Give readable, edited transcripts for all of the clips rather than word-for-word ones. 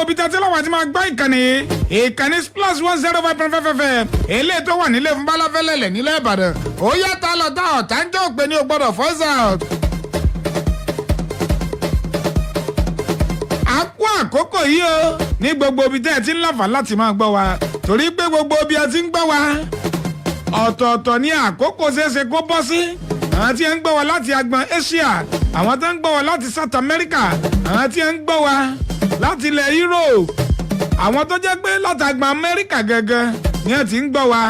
gbogbo ibi tẹ́tí lọ́wọ́ àti máa gbọ́ ìkànnì plus 105.5 FM eléyìí tó wà nílé fún Bálàfẹ́lẹ́lẹ̀ nílẹ̀ Ìbàdàn ó yá ta lọ ta ọ̀tá ń jẹ́ òpè ní o gbọ́dọ̀ voice out. a kú àkókò yìí o ní gbogbo ibi tẹ́ ẹ ti ń láǹfààní láti máa gbọ́ wa torí pé gbogbo ibi ẹ ti ń gbọ́ wa ọ̀tọ̀ọ̀tọ̀ ní àkókò ṣeéṣe kó bọ́ sí àwọn tí ń gbọ́ wa láti agbọn Asia àwọn tó ń gbọ́ wa láti South America àwọn tí ń gbọ́ wa láti ilẹ̀ Europe àwọn tó jẹ́ pé láti agbọn Amẹ́ríkà gẹ́gẹ́ ni ẹ ti ń gbọ́ wa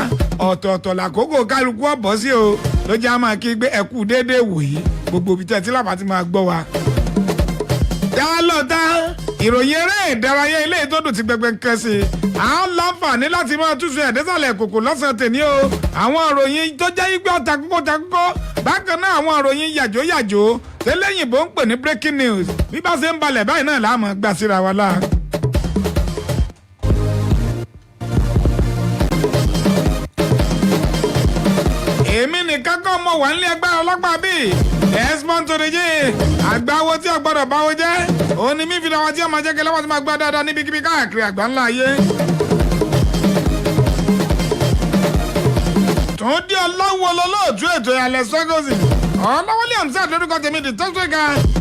ọ̀tọ̀ọ̀tọ̀ làkókò kálukú ọ̀bọ̀ sí o ló jẹ́ àmọ́ kí gbé ẹ̀kú déédéé wòye gbogbo ibi tẹ́ ti lábàá ti máa gbọ́ wa. dá lọ́tà ìròyìn eré ìdárayá ilé ìtọ́dún ti gbẹgbẹ nǹkan sí i à ń láǹfààní láti máa túnṣe ẹ̀dẹ́sàlẹ̀ kòkò lọ́sàn-án tèmi o àwọn ìròyìn tó jẹ́ igbe ọ̀tàkókò bákan náà àwọn ìròyìn yàjóyàjó tẹ́lẹ̀yìnbó ń pè ní breaking news bí bá ṣe ń balẹ̀ báyìí náà láàmú gbà síra wa láà. èmi nìkan kọ́ mọ̀ wà nílé ẹgbẹ́ ọlọ́pàá bíi Desmond Tudeji àgbáwo tí ọgbọ́dọ̀ báwo jẹ́ òun ni mí fi dáwọn tí ọmọ jẹ́ kí lọ́wọ́ tí máa gbọ́ dáadáa níbikíbi káàkiri àgbáńlá ayé. tún dí ọlọ́wọ́ olólóòtú ètò ìyàlẹ̀ sọ́gọ́sì ọlọ́wọ́lé àmsá lórúkọ tèmi di tọ́síkà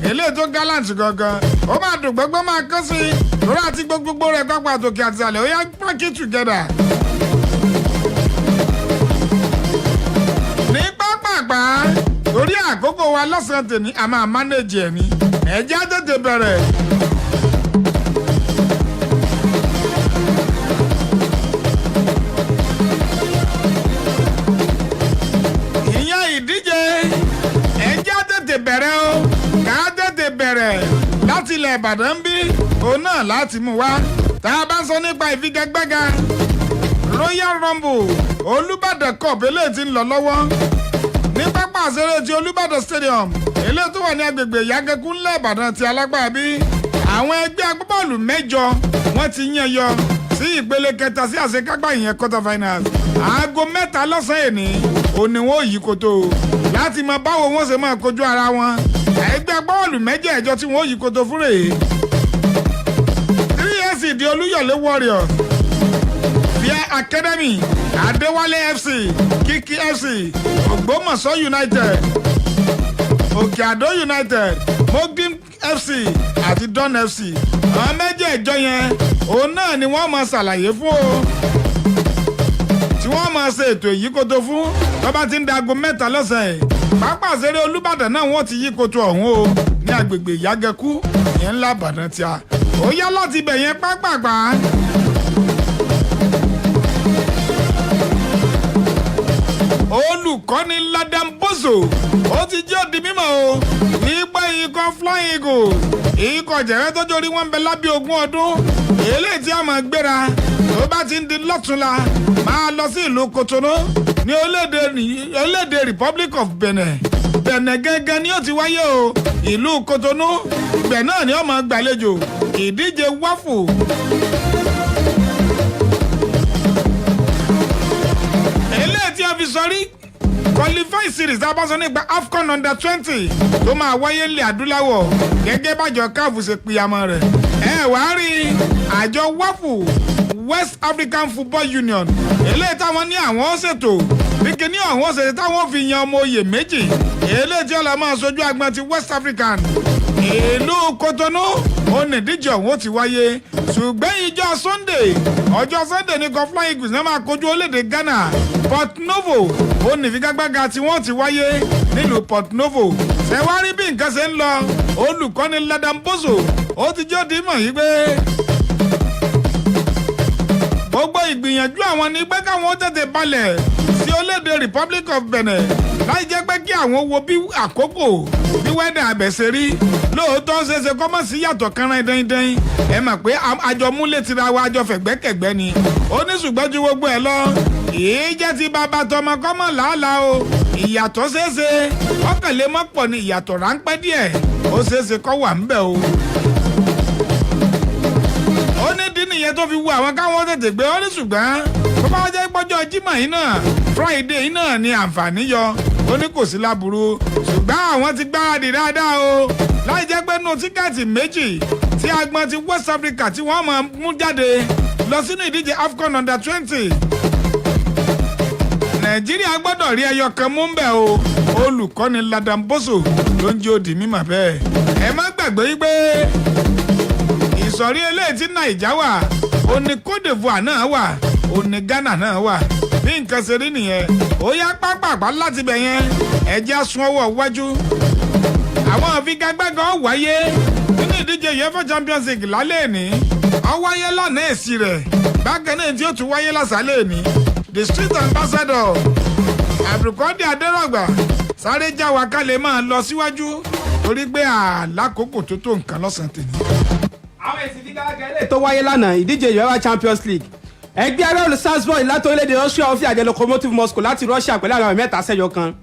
eléyìí tó gallant gangan ó máa dùn gbogbo máa kọ́ sí i lórí àti gbogbo rẹ̀ pápá àtòkè àti àlẹ́ ó yá pack it together. ní pápápá torí àkókò wa lọ́sàn-án tèmi a máa mánéjì ẹ̀ ní ẹ̀jẹ̀ á tètè bẹ̀rẹ̀. ìyẹn ìdíje ẹ̀jẹ̀ á tètè bẹ̀rẹ̀ o ká tètè bẹ̀rẹ̀ láti ilẹ̀ Ìbàdàn bí òun náà láti mú wá tá a bá sọ nípa ìfigagbága Royal Rumble Olúbàdàn Cup eléyìí tí ń lọ lọ́wọ́ ní pápá àṣẹrẹ ti Olúbàdàn Stadium eléyìí tó wà ní agbègbè Ìyágẹkú ńlẹ̀ Ìbàdàn ti alágbára bí àwọn ẹgbẹ́ agbábọ́ọ̀lù mẹ́jọ wọ́n ti yàn yọ sí ìpele kẹta sí àṣekágbá ìyẹn quarter finals aago 3 lọ́sàn-án èní òní wọn ò yí koto láti mọ báwo wọn ṣe máa kojú ara wọn ẹgbẹ́ agbábọ́ọ̀lù mẹ́jẹ̀ẹ̀jọ tí wọn ò yí koto fún rèé 3SC di Olúyọ̀lé Warriors Fia Academy Adéwálé FC Kiki FC Ògbómọ̀ṣọ́ United Òkè Àdó United Mogim FC àti Don FC àwọn mẹ́jẹ̀ẹ̀jọ yẹn òun náà ni wọ́n máa ṣàlàyé fún o tí wọ́n máa ṣe ètò ìyíkoto fún tó bá ti ń da aago 3 lọ́sàn-án pápá àṣẹrẹ Olúbàdàn náà wọ́n ti yíkoto ọ̀hún o ní agbègbè Ìyágẹkú yẹn ńlá Ìbàdàn tí a ó yá láti bẹ̀ yẹn pápápá. Olùkọ́ni Ladamboso ó ti jẹ́ òdi mímọ́ o nípa ikọ̀ Flying Eagles ikọ̀ jẹ̀rẹ́ tó jórí wọn bẹ lábẹ́ 20 ọdún eléyìí tí a máa gbéra tó bá ti ń di lọ́túnla máa lọ sí ìlú Cotonou ní orílẹ̀-èdè Republic of Benin gẹ́gẹ́ ni ó ti wáyé o ìlú Cotonou ibẹ̀ náà ni ó máa gbàlejò ìdíje wáfù. eléyìí tí a fi sọrí qualify series tá a bá sọ nípa AFCON under-20 tó máa wáyé ilẹ̀ adúláwọ̀ gẹ́gẹ́ bájọ CAF ṣe pìyàmọ́ rẹ̀ ẹ wàá rí àjọ wáfù West African Football Union eléyìí táwọn ní àwọn ó ṣètò bíkẹ́ ní àwọn ó ṣètò táwọn fi yan ọmọ oyè méjì eléyìí tí ọlọ́mọ aṣojú agbọn ti West African ìlú Cotonou onídíje ọ̀hún ó ti wáyé ṣùgbọ́n ọjọ́ Sunday ní kan Flying Eagles náà máa kojú orílẹ̀-èdè Ghana Port Novo onífigagbága tí wọ́n ti wáyé nílùú Port Novo ṣẹ̀wárí bí nǹkan ṣe ń lọ olùkọ́ni Ladamboso ó ti jẹ́ òdìmọ̀ yìí pé gbogbo ìgbìyànjú àwọn ní pé káwọn ó tètè balẹ̀ sí orílẹ̀-èdè Republic of Benin láì jẹ́ pé kí àwọn wo bí àkókò bí wẹ́dà àbẹ̀ṣe rí lóòótọ́ ṣeéṣe kọ́ mọ̀ sí yàtọ̀ kan rán dẹ́ndẹ́n ẹ mọ̀ pé àjọmúlẹ̀ tira wa àjọ fẹ̀gbẹ́kẹ̀gbẹ́ ni ó ní ṣùgbọ́n ju gbogbo ẹ̀ lọ èyí jẹ́ ti bàbá tọmọ kọ́mọ̀ làálàá o ìyàtọ̀ ṣeéṣe ọkànlé mọ́pọ̀ ni ìyàtọ̀ ráńpẹ́ díẹ̀ ó ṣeéṣe kọ́ wà ń bẹ̀ o. ó ní dín nìyẹn tó fi wu àwọn káwọn tètè gbé ó ní ṣùgbọ́n tó bá jẹ́ pọ́jọ́ Jímọ̀ yìí náà Friday yìí náà ni àǹfààní yọ ó ní kò sí láburú ṣùgbọ́n àwọn ti gbáradì dáadáa o láì jẹ́ pé nù tíkẹ́ẹ̀tì méjì tí agbọn ti West Africa tí wọ́n máa mú jáde lọ sínú ìdíje AFCON Under-20. Nàìjíríà gbọ́dọ̀ rí ẹyọ kan mú bẹ́ẹ̀ o. Olùkọ́ni Ladan Boso ló ń jẹ́ òdì mímọ̀ bẹ́ẹ̀. Ẹ má gbàgbé wípé ìsọ̀rí eléyìí tí Nàìjà wà, òní Côte d'Ivoire náà wà, òní Ghana náà wà. Bí nǹkan ṣe rí nìyẹn, ó yá pápápá láti bẹ̀ yẹn, ẹ̀jẹ̀ sún ọwọ́ wájú. Àwọn àfigagbága wáyé nínú ìdíje UEFA Champions League lálẹ́ ní. Ó wáyé lánàá èsì rẹ̀, bákan náà tí ó tún wáyé lásàálẹ̀ ní. The street ambassador Abdulkadir Adérọ̀gbà sáré já wa ká lè máa lọ síwájú torí pé àlákòókò tó tó nǹkan lọ́sàn-án tèmi. Àwọn èsì figagbága ilé tó wáyé lánàá ìdíje UEFA Champions League. Ẹgbẹ́ aráàlú Salzburg láti orílẹ̀-èdè Austria ó fi àjẹ Lokomotiv Moscow láti Russia pẹ̀lú àwọn 3-1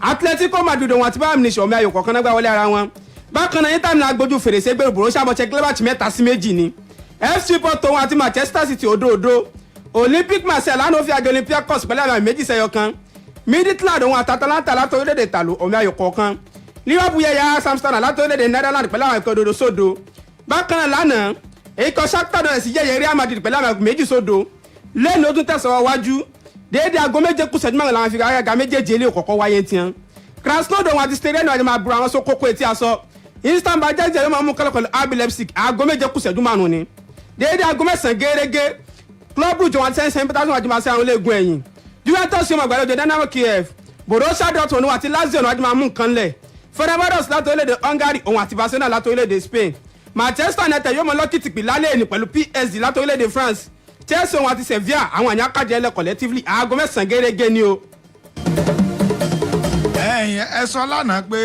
Atletico Madrid òun àti Bayern Munich ọ̀mí ayò kọ̀ọ̀kan náà gbá wọlé ara wọn. Bákan náà Inter Milan gbójú fèrèsé gbèrú Borussia Mönchengladbach 3-2 ni. FC Porto òun àti Manchester City 0-0. Olympique Marseille lánàá fi àjẹ Olympiacos pẹ̀lú àwọn 2-1. Midtjylland òun àti Atalanta láti orílẹ̀-èdè Italo ọ̀mí ayò kọ̀ọ̀kan. Liverpool yẹ̀yà Amsterdam láti orílẹ̀-èdè Netherlands pẹ̀lú àwọn 1-0. Bákan náà lánàá ikọ̀ Shakhtar Donetsk yẹ̀yẹ̀ Real Madrid pẹ̀lú àwọn 2-0. Lẹ́nu ó tún tẹ̀sán wájú déédé aago 7:07 làwọn àfigagbága méjèèjì ilé òkọ̀kọ̀ wáyé tiẹ̀. Krasnodar wọn àti Stade Rennais máa búra wọn sókókó etí aṣọ. Istanbul jẹ́jẹ́ yóò máa mú kọ́lọ́kọ́lọ́ RB Leipzig aago 7:05 ni. Déédé aago 9 gẹ́gẹ́ Club Brugge wọn àti St. Petersburg wọn àti máa ṣe àwọn olóògùn ẹ̀yìn. Juventus yóò máa gbàlejò Dynamo Kiev. Borussia Dortmund wọn àti Lazio wọn àti máa mú nǹkan lẹ̀. Ferencváros láti orílẹ̀-èdè Hungary òun àti Barcelona láti orílẹ̀-èdè Spain. Manchester United yóò mọ lọ́kìtìpì lálẹ́ ní pẹ̀lú PSG láti orílẹ̀-èdè France. Chelsea òun àti Sevilla àwọn àyàn kájẹ ẹlẹ collectively aago 9 gẹ́gẹ́ ni o. Ẹ̀yin ẹ sọ lánàá pé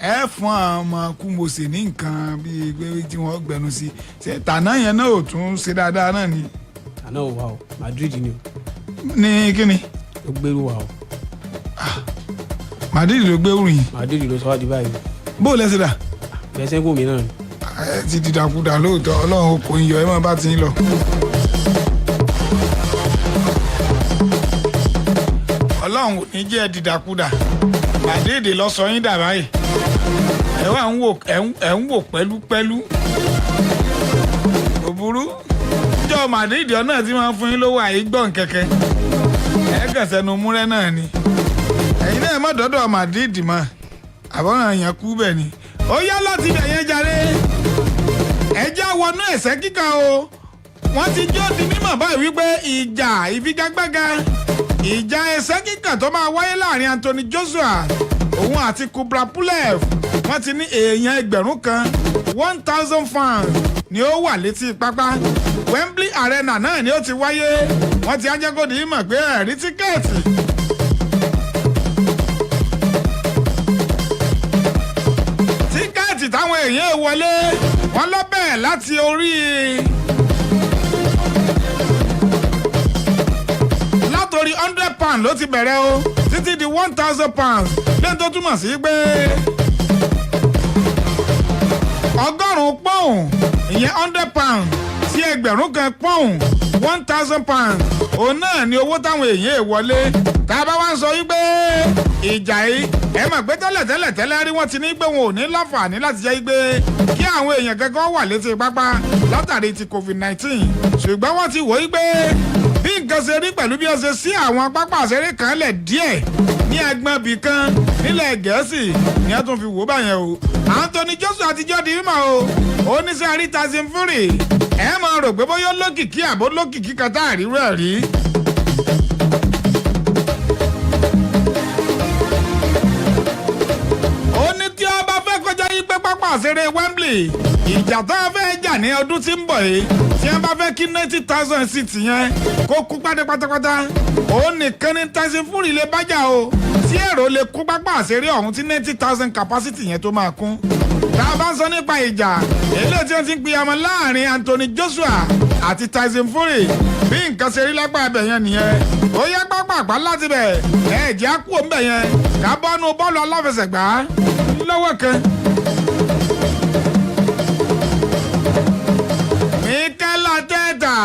ẹ fún àwọn ọmọ kúmọ̀sẹ̀ ní nǹkan bíi pé tí wọ́n gbẹnu sí ṣe tàná yẹn náà ò tún ṣe dáadáa náà ni. Tàná ò wá o Madrid ni o. Ní kíni. Ló gbèrú wa o. Madrid ló gbèrú yìí. Madrid ló sọ wá di báyìí. Bó o lẹ́sẹ̀ dà. Bẹ́sẹ̀ gùn mí náà ni. Ẹ ti dìdàkudà lóòótọ́ Ọlọ́run kò ń yọ ẹ máa bá ti ń lọ. Ọlọ́run ò ní jẹ́ dìdàkudà Madrid lọ sọ yín dà báyìí ẹ wà ń wò pẹ́lúpẹ́lú òbúrú jọ Madrid náà tí wọ́n fún yín lówó àìgbọ́n kẹ̀kẹ́ ẹ kẹsẹ̀nu múrẹ́ náà ni ẹ̀yin náà má dọ́dọ̀ Madrid mọ́ àbọ̀ràn yẹn kú bẹ́ẹ̀ ni ó yá láti bẹ̀ yẹn jàre ẹjẹ́ wọnú ẹ̀sẹ̀ kíkà o wọ́n ti jó di mímọ̀ báyìí wípé ìjà ìfigagbága ìjà ẹsẹ̀ kíkà tó máa wáyé láàrin Anthony Joshua òun àti Kubra Pulev wọ́n ti ní èèyàn 1,000 fans ni ó wà létí pápá Wembley Arena náà ni ó ti wáyé wọ́n ti ajẹ́kọ̀dì mọ̀ pé ẹ̀rí tíkẹ́ẹ̀tì. tíkẹ́ẹ̀tì táwọn èèyàn wọlé wọ́n lọ bẹ̀rẹ̀ láti orí £100 ló ti bẹ̀rẹ̀ o títí di £1,000 lẹ́yìn tó túmọ̀ sí pé £100 ìyẹn £100 sí £1,000 £1,000 òun náà ni owó táwọn èèyàn wọlé tá a bá wá ń sọ wípé ìjà yìí ẹ mọ̀ pé tẹ́lẹ̀ rí wọ́n ti ní pé wọn ò ní láǹfààní láti jẹ́ pé kí àwọn èèyàn kankan wà létí pápá látàrí ti COVID-19 ṣùgbọ́n wọ́n ti wò ó pé bí nǹkan ṣe rí pẹ̀lú bí ó ṣe sí àwọn pápá àṣẹrí kan lẹ̀ díẹ̀ ní agbọ̀n bì kan nílẹ̀ Gẹ̀ẹ́sì ni a tún fi wò báyẹn o Anthony Joshua àtijọ́ di mímọ́ o oníṣẹ́ àríta Tyson Fury ẹ máa rò pé bóyá lókìkí àbó lókìkí kan tá àríwú ẹ̀ rí. ó ní tí ó bá fẹ́ kọjá yí pé pápá àṣẹrí Wembley ìjà tó fẹ́ jà ní ọdún tí ń bọ̀ yìí tí wọ́n bá fẹ́ kí 90,000 seats yẹn kó kú pátápátá òun nìkan ní Tyson Fury lè bájà o tí èrò lè kú pápá àṣẹrí ọ̀hún tí 90,000 capacity yẹn tó máa kún. tá a bá ń sọ nípa ìjà eléyìí tí wọ́n ti ń pìyàmọ láàrin Anthony Joshua àti Tyson Fury bí nǹkan ṣe rí lápá ibẹ̀ yẹn nìyẹn ó yẹ pápá láti bẹ̀ ẹ̀jẹ̀ á kú òun bẹ̀ yẹn ká bọ́nu bọ́ọ̀lù aláfẹsẹ̀gbá lọ́wọ́ kan. Mikel Arteta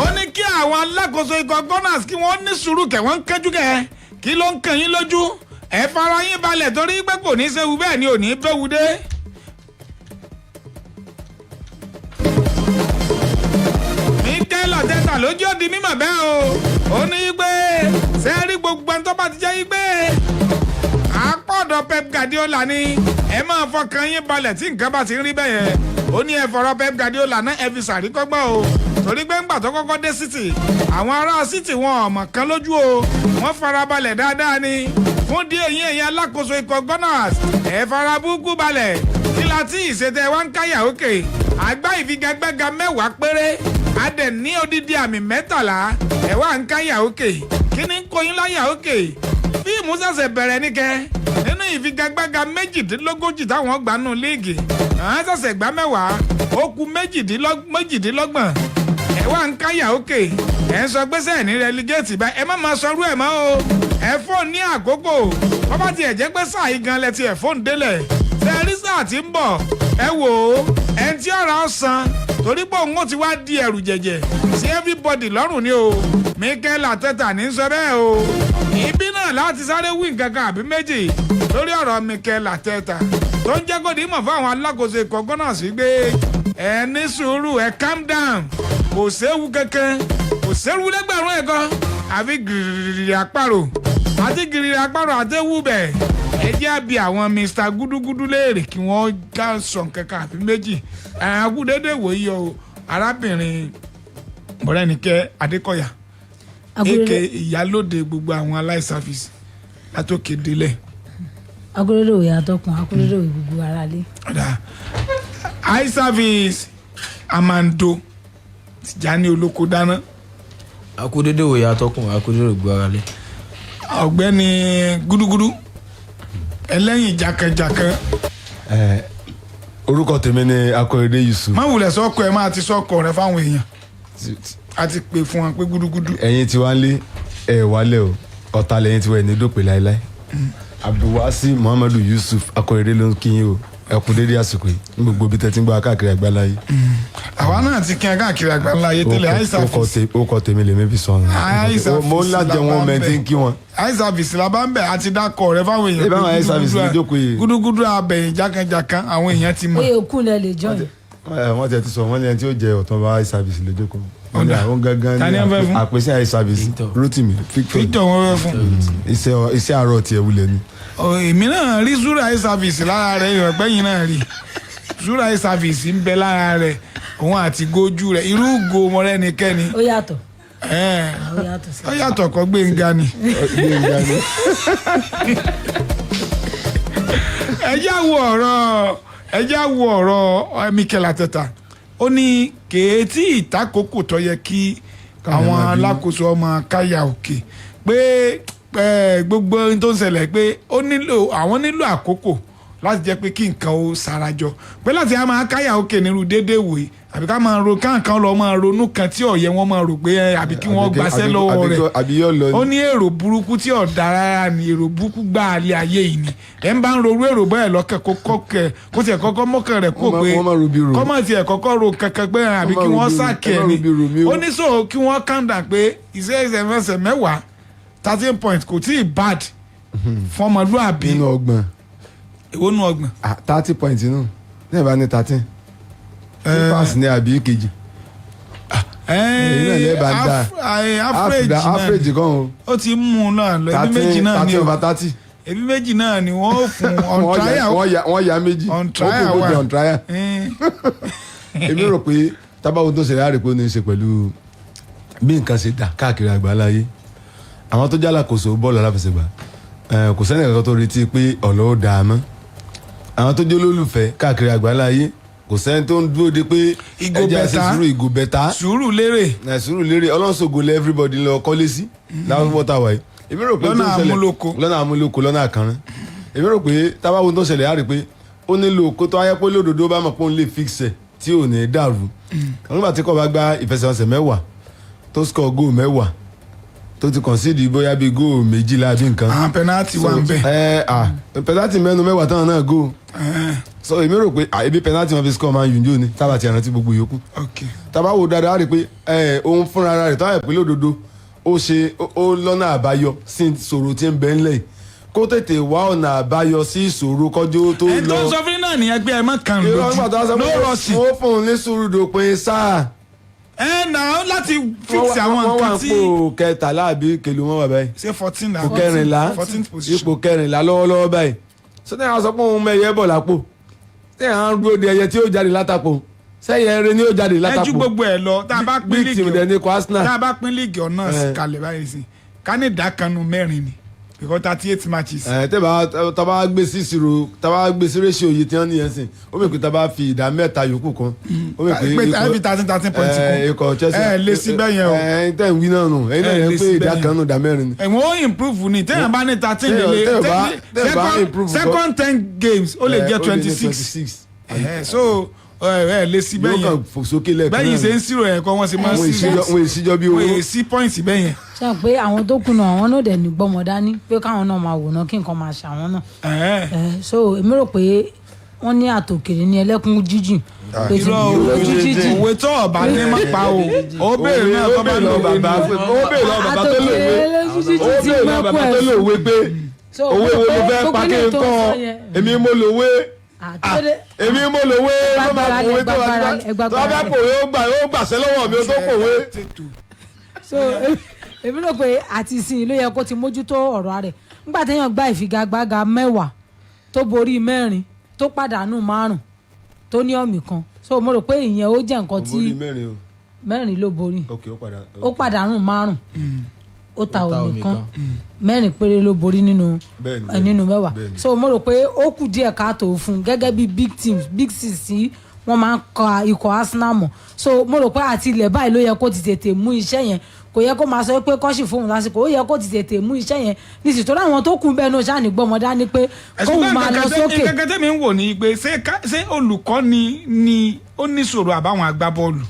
ó ní kí àwọn alákòóso ikọ̀ Gunners kí wọ́n ní sùúrù kẹ̀ wọ́n ń kẹ́jú kẹ̀ kí ló ń kàn yín lójú ẹ fara yín balẹ̀ torí pé kò ní í ṣe wù bẹ́ẹ̀ ni ò ní í bẹ́wù dé Mikel Arteta lójú ó di mímọ̀ bẹ́ẹ̀ o ó ní pé sẹ́ẹ̀rí gbogbo ẹni tó bá ti jẹ́ pé àpọ̀dọ̀ Pep Guardiola ni ẹ máa fọkàn yín balẹ̀ tí nǹkan bá ti rí bẹ́ẹ̀ yẹn ó ní ẹ fọ̀rọ̀ Pep Guardiola náà ẹ fi sàríkọ́gbọ́n o torí pé ńgbà tó kọ́kọ́ dé City àwọn ará City wọn ọ̀mọ̀ kan lójú o wọ́n farabalẹ̀ dáadáa ni fún díẹ̀ yín ẹ̀yin alákòóso ikọ̀ Gunners ẹ fara búkú balẹ̀ kí la tí ìṣètò ẹ̀ wá ń káyà òkè àgbá ìfigagbága 10 péré adẹ̀ ní odidi àmì 13 ẹ̀ wá ń káyà òkè kí ni ń kóyin láyà òkè fíìmù ṣẹ̀ṣẹ̀ bẹ̀rẹ̀ níkẹ́ nínú ìfigagbága 38 táwọn gbà nù líìgì àwọn ṣẹ̀ṣẹ̀ gbá 10 ó kù 28 ẹ wá ń káyà òkè ẹ ń sọ gbèsè ní relegate bá ẹ má máa sọrú ẹ mọ́ o ẹ fóònù ní àkókò wọ́n bá tiẹ̀ jẹ́ pé sáà yìí gan lẹ tiẹ̀ fóònù délẹ̀ tẹ́rí sáà tí ń bọ̀ ẹ wò ó ẹ ń tí ọ̀rọ̀ ọ̀sán torí pé òun ó ti wá di ẹ̀rù jẹ̀jẹ̀ sí everybody lọ́rùn ni o Mikel Arteta ní sọ bẹ́ẹ̀ o ìbí náà láti sáré wí nǹkan kan àbí méjì lórí ọ̀rọ̀ Mikel Arteta tó ń jẹ́ kó di mọ̀ fún àwọn alákòóso ikọ̀ Gunners sí pé ẹ ní sùúrù ẹ calm down kò séwu kankan kò séwu lẹ́gbẹ̀rún ẹ̀kọ́ àfi gìrìrì àparò àti gìrìrì àparò àti ewu bẹ̀ ẹ jẹ́ àbí àwọn Mr. Gúdúgúdú léèrè kí wọ́n ká sọ kankan àbí méjì àgùdédé wòye o arábìnrin Mọ́rẹ́nikẹ́ Adékọ̀yà aka ìyálóde gbogbo àwọn aláìsàfíìsì látòkè délẹ̀. Akúrédè òye àtọkùn akúrédè òye gbogbo ara lé. iService Amando Tìjání Olóko dáná. Akúrédè òye àtọkùn akúrédè òye gbogbo ara lé. Ọ̀gbẹ́ni Gúdúgúdú ẹlẹ́yìn jàkàjàkà. Orúkọ tèmi ni Akóredé Yusuf. má wulẹ̀ sọ́kọ ẹ̀ máa ti sọ́kọ rẹ fáwọn èèyàn a ti pè fún wọn pé Gúdúgúdú. Ẹ̀yin tí wá ń lé ẹ̀ wálẹ̀ o ọ̀tá lẹ́yìn tí wọ́n ẹ̀ ní dòpè láéláé. Abdulwasi Muhammadu Yusuf Akóredé ló ń kí yín o ẹ kú dédé àsìkò yìí ní gbogbo ibi tẹ́ ti ń gbọ́ káàkiri àgbáláyé. àwa náà ti kí ẹ káàkiri àgbáláyé tẹ́lẹ̀ iService. ó kọ tèmi lèmi fi sọ ọ́n. mo ń lájẹ wọn mẹ́tí ń kí wọn. iService la bá ń bẹ̀ àti dákọ̀ rẹ fáwọn èèyàn. ẹ bá wọn iService ní jókòó yìí. Gúdúgúdú abẹ̀yìn jákàjàkà àwọn èèyàn ti mọ̀. oye òkú lẹ lè jọ yìí. wọ́n ti ti sọ wọ́n ní ẹni tí ó jẹ ọ̀tún bá iService lè jókòó. àwọn gangan Ta ni ẹ fẹ́ ní fún? àpèsè iService Rotimi Victor wọn fẹ́ fún. iṣẹ́ àárọ̀ tiẹ̀ wulẹ̀ ni. èmi náà rí Zura iService lára rẹ̀ ìrọ̀pẹ́ yìí náà rí Zura iService ń bẹ lára rẹ̀ òun àti gojú rẹ̀ irú go Mọ́rẹ́nikẹ́ni. ó yàtọ̀. ó yàtọ̀ sí. ó yàtọ̀ kọ́ Gbénga ni. ẹ já wo ọ̀rọ̀ Mikel Arteta ó ní kèétí ìtakókò tó yẹ kí àwọn alákòóso ọmọ káyà òkè pé gbogbo ohun tó ń ṣẹlẹ̀ pé àwọn nílò àkókò láti jẹ́ pé kí nǹkan ó sarajọ pé láti á máa káyà òkè nírú déédéé wòye àbí ká máa ro káàkan lọ máa ronú kan tí ọ̀yẹ́ wọn máa rò pé àbí kí wọ́n gbaṣẹ́ lọ́wọ́ rẹ̀ ó ní èrò burúkú tí ọ̀dà rárá ni èrò burúkú gbá alẹ́ ayé yìí ni ẹ̀ ń bá ń rorú èrò bẹ́ẹ̀ lọ́kẹ́ kó tiẹ̀ kọ́kọ́ mọ́kàn rẹ̀ kó pé kọ́mọ̀ tiẹ̀ kọ́kọ́ ro kankan pé àbí kí wọ́n sàkẹ́ ni ó ní sọ kí wọ́n kàńdà pé ìṣe 13 points kò tí ì bad fún ọmọlúàbí nínú ọgbọ̀n. èwo nù ọgbọ̀n. 30 points nù náà bá ní 13 pass ní àbí kejì. average kan o. ó ti mú un náà lọ ebi méjì náà ni o 30 ebi méjì náà ni wọ́n fún on trial. wọ́n ya méjì on trial wa on trial. èmi rò pé tábàwọn tó ṣẹlẹ̀ àrèpé ó ní í ṣe pẹ̀lú bí nǹkan ṣe dà káàkiri àgbáláyé àwọn tó jálàkóso bọ́ọ̀lù aláfẹsẹ̀gbá kò sẹ́ni kankan tó retí pé ọ̀nà ó dà á mọ́ àwọn tó jẹ́ olólùfẹ́ káàkiri àgbáláyé kò sẹ́ni tó ń dúró de pé ẹjẹ́ àti ìgò bẹ́tà sùúrù lérè sùúrù lérè ọlọ́sọ̀gò lẹ́ everybody lọ kọ́lé sí láwọn wọ́tà wáyé èmi rò pé tó ń ṣẹlẹ̀ lọ́nà àmúlòkó lọ́nà àkànrán èmi rò pé tábàwọn tó ń ṣẹlẹ̀ á rí pé ó nílò kó tó ayẹ́ pé lódodo bá mọ̀ pé òun lè fix ẹ̀ tí ò ní dàrú nígbà tí kò bá gba ìfẹsẹ̀wọnsẹ̀ 10 tó score goal 10 tó ti concede bóyá bíi goal 12 àbí nǹkan. àwọn penalty wà ń bẹ. penalty mẹ́nu 10 táwọn náà goal. so èmi rò pé ebi penalty wọn fi score máa ń yùnjó ni tábà ti rántí gbogbo yòókù. tábà wo dáadáa rí i pé òun fúnra rẹ̀ táwọn ìpínlẹ̀ òdodo ó lọ́nà àbáyọ sí ìṣòro tí ń bẹ ńlẹ̀ yìí kó tètè wá ọ̀nà àbáyọ sí ìṣòro kọjú tó lọ. ẹ tó ń sọ fún náà nìyẹn pé ẹ má kàn lójú no rọsì. ó fún un ní sùúrù dòpin sáà náà láti fix àwọn nǹkan tí. wọ́n wà ipò kẹtàlá àbí kèlú wọn wà báyìí. ṣé 14 ipò kẹrìnlá ipò kẹrìnlá lọ́wọ́lọ́wọ́ báyìí. sọ́dọ̀ àwọn sọ pé òun mẹ́yẹ bọ̀ lápò. sẹ́yìn àwọn dúró de ẹyẹ tí yóò jáde látàpò. sẹ́yìn ẹrẹ ni yóò jáde látàpò. ẹjú gbogbo ẹ lọ tá a bá pín big team dẹ̀ ní kò Arsenal. tá a bá pín líìgì ọ̀nà kalẹ̀ báyìí sí ká ní ìdákanu mẹ́rin ni because 38 matches. taba gbé sí ìṣirò taba gbé sí ratio yìí tí wọ́n ní yẹn sìn ó mọ̀ pé taba fi ìdá mẹ́ta yòókù kan. ó mọ̀ pé ikọ̀ 13 points kan ikọ̀ Chelsea lé sí bẹ́ẹ̀ yẹn o. tẹ̀ ń wí náà nù ẹ̀yin náà yẹn pé ìdá kan nù ìdá mẹ́rin ni. ẹ̀wọ̀n ó improve ni tẹ́yàn bá ní 13 lélẹ̀ second 10 games ó lè jẹ́ 26 so lé sí bẹ́ẹ̀ yẹn yóò kàn fò sókè lẹ́ẹ̀kan náà bẹ́ẹ̀ yìí ṣe ń ṣírò ẹ̀kọ́ wọn ṣe máa ń ṣírò wọ́n èsìjọ́ bí owó. wọ́n èsì points bẹ́ẹ̀ yẹn. ṣe hàn pé àwọn tó kùnà àwọn náà dẹ̀ ní gbọ́mọ dání pé káwọn náà máa wòran kí nǹkan máa ṣàwọn náà. So èmi rò pé wọ́n ní àtòkèrè ní ẹlẹ́kùn jíjìn. òwe tó ọba ní má pa o ó béèrè náà tó bá lọ bàbá ó béèrè lọ bàbá tó lè wé pé owó wo ló fẹ́ pa kí n kọ́ èmi mo lè wé èmi mo lè wé ló máa pòwe tó wá bá pòwe ó gbàṣẹ lọ́wọ́ mi ó tó pòwe. So èmi rò pé àti ìsìn ló yẹ kó ti mójútó ọ̀rọ̀ rẹ̀ nígbà téèyàn gba ìfigagbága 10 tó borí 4 tó pàdánù 5 tó ní ọ̀mì kan so mo rò pé ìyẹn ó jẹ́ nǹkan tí 4 ló borí ó pàdánù 5 ó ta òmì kan 4 péré ló borí nínú 10 so mo rò pé ó kù díẹ̀ káàtó fún gẹ́gẹ́ bí big teams big six sí wọ́n máa ń ka ikọ̀ Arsenal mọ̀ so mo rò pé àti ilẹ̀ báyìí ló yẹ kó ti tètè mú iṣẹ́ yẹn kò yẹ kó máa sọ pé kọ́ṣì fóun lásìkò ó yẹ kó ti tètè mú iṣẹ́ yẹn nísìsiyìí tó láwọn tó kún bẹ́ẹ̀ náà ṣáà ní gbọ́mọ dání pé kóun máa lọ sókè. nǹkan tẹ́mi ń wò ní pé ṣé olùkọ́ ni ó ní ṣòro àbáwọn agbábọ́ọ̀lù.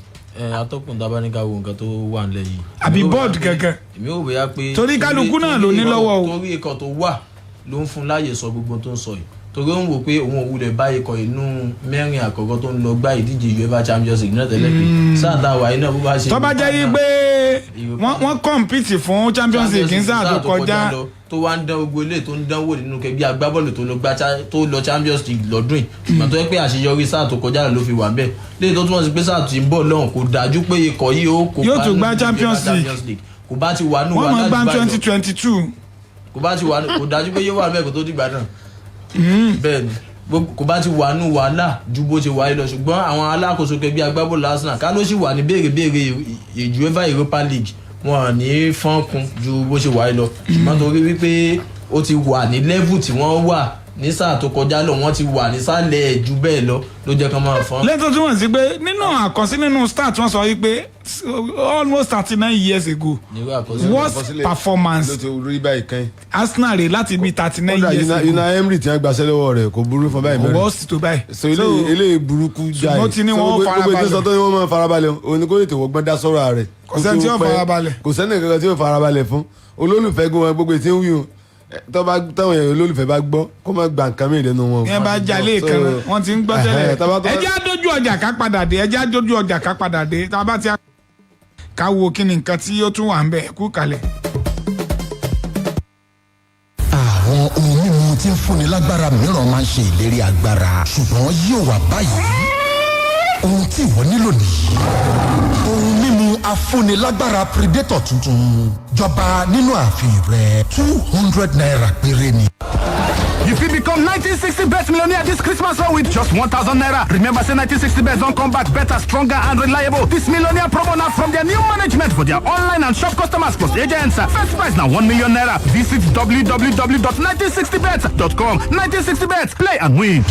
atọ́kùn dábàá ní ká wo nǹkan tó wà nílẹ̀ yìí. àbí bọ́ọ̀dù gẹ́gẹ́. èmi ò bóyá pé. torí kálukú náà ló ní lọ́wọ́ o. torí ikọ̀ tó wà ló ń fún láàyè sọ gbogbo tó ń sọ yìí torí ó ń wò pé òun òwúlẹ̀ bá ikọ̀ inú 4 àkọ́kọ́ tó ń lọ gbá ìdíje UEFA Champions League náà tẹ́lẹ̀ pé sáà tá a wà iná bó bá ṣe. tó bá jẹ́ yí pé wọ́n kọ̀mpìtì fún Champions League ní sáà tó kọjá. tó wá ń dán gbogbo ilé tó ń dánwò nínú kẹgbẹ́ agbábọ́ọ̀lù tó lọ Champions League lọ́dún yìí ṣùgbọ́n tó yẹ pé àṣeyọrí sáà tó kọjá ló fi wà bẹ́ẹ̀ léyìí tó túmọ̀ sí pé sáà tó ń bọ̀ lọ́hùn kò dájú pé ikọ̀ yìí ó kópa yóò tún gbá Champions League kò bá ti wà nù wà láti gbá 2022 kò bá ti wà kò dájú pé yóò wà bẹ́ẹ̀ kó tó dìgbà náà bẹ́ẹ̀ ni kò bá ti wà nù wàhálà ju bó ti wáyé lọ ṣùgbọ́n àwọn alákòóso kẹgbẹ́ agbábọ́ọ̀lù Arsenal ká ló sì wà ní béèrè UEFA Europa League wọn ní fọ́nkún ju bó ṣe wáyé lọ ṣùgbọ́n torí wípé ó ti wà ní level tí wọ́n wà ní sáà tó kọjá lọ wọ́n ti wà nísàlẹ̀ ju bẹ́ẹ̀ lọ ló jẹ́ kán máa fọ́n. lẹ́tọ̀ tí wọ́n sì pé nínú àkọsílẹ̀ nínú start wọ́n sọ wípé almost 39 years ago worst performance Arsenal rè láti bí 39 years ago. Una Emery tí wọ́n gbàṣẹ́ lọ́wọ́ rẹ̀ kò burú fún báyìí mẹ́rin. worst tó báyìí. so eléyìí burúkú jáì ṣùgbọ́n tí ni wọ́n farabalẹ̀. gbogbo ìdísọ́ tó ní wọ́n máa farabalẹ̀ òní kò lè tèwọ́ gbọ́n dá sọ́rọ̀ rẹ̀. kò sẹ́ni tí yóò farabalẹ̀. kò sẹ́ni kankan tí yóò farabalẹ̀ fún olólùfẹ́ gbọ́n wọn gbogbo ètí ń wí o táwọn èèyàn olólùfẹ́ bá gbọ́ kó má gba nǹkan mìíràn nínú wọn. yẹn bá jalè kan wọn ti ń gbọ́ tẹ́lẹ̀ ẹjẹ́ àdójú ọjà ká padà dé ẹjẹ́ àdójú ọjà ká padà dé tá a bá ti ká wo kí ni nǹkan tí ó tún wà ń bẹ̀ kú kalẹ̀. àwọn ohun mímu tí ń fúnni lágbára mìíràn máa ń ṣe ìlérí agbára ṣùgbọ́n yóò wà báyìí ohun tí ìwọ nílò nìyí ohun mímu afúnilágbára Predator tuntun jọba nínú ààfin rẹ 200 naira péré ni. You fit become 1960bet millionaire this Christmas with just 1,000 naira. Remember, say 1960bet don't come back better, stronger, and reliable. This millionaire promo now from their new management for their online and shop customers plus agents. First prize now 1 million naira. Visit www.1960bet.com. 1960bet, play and win.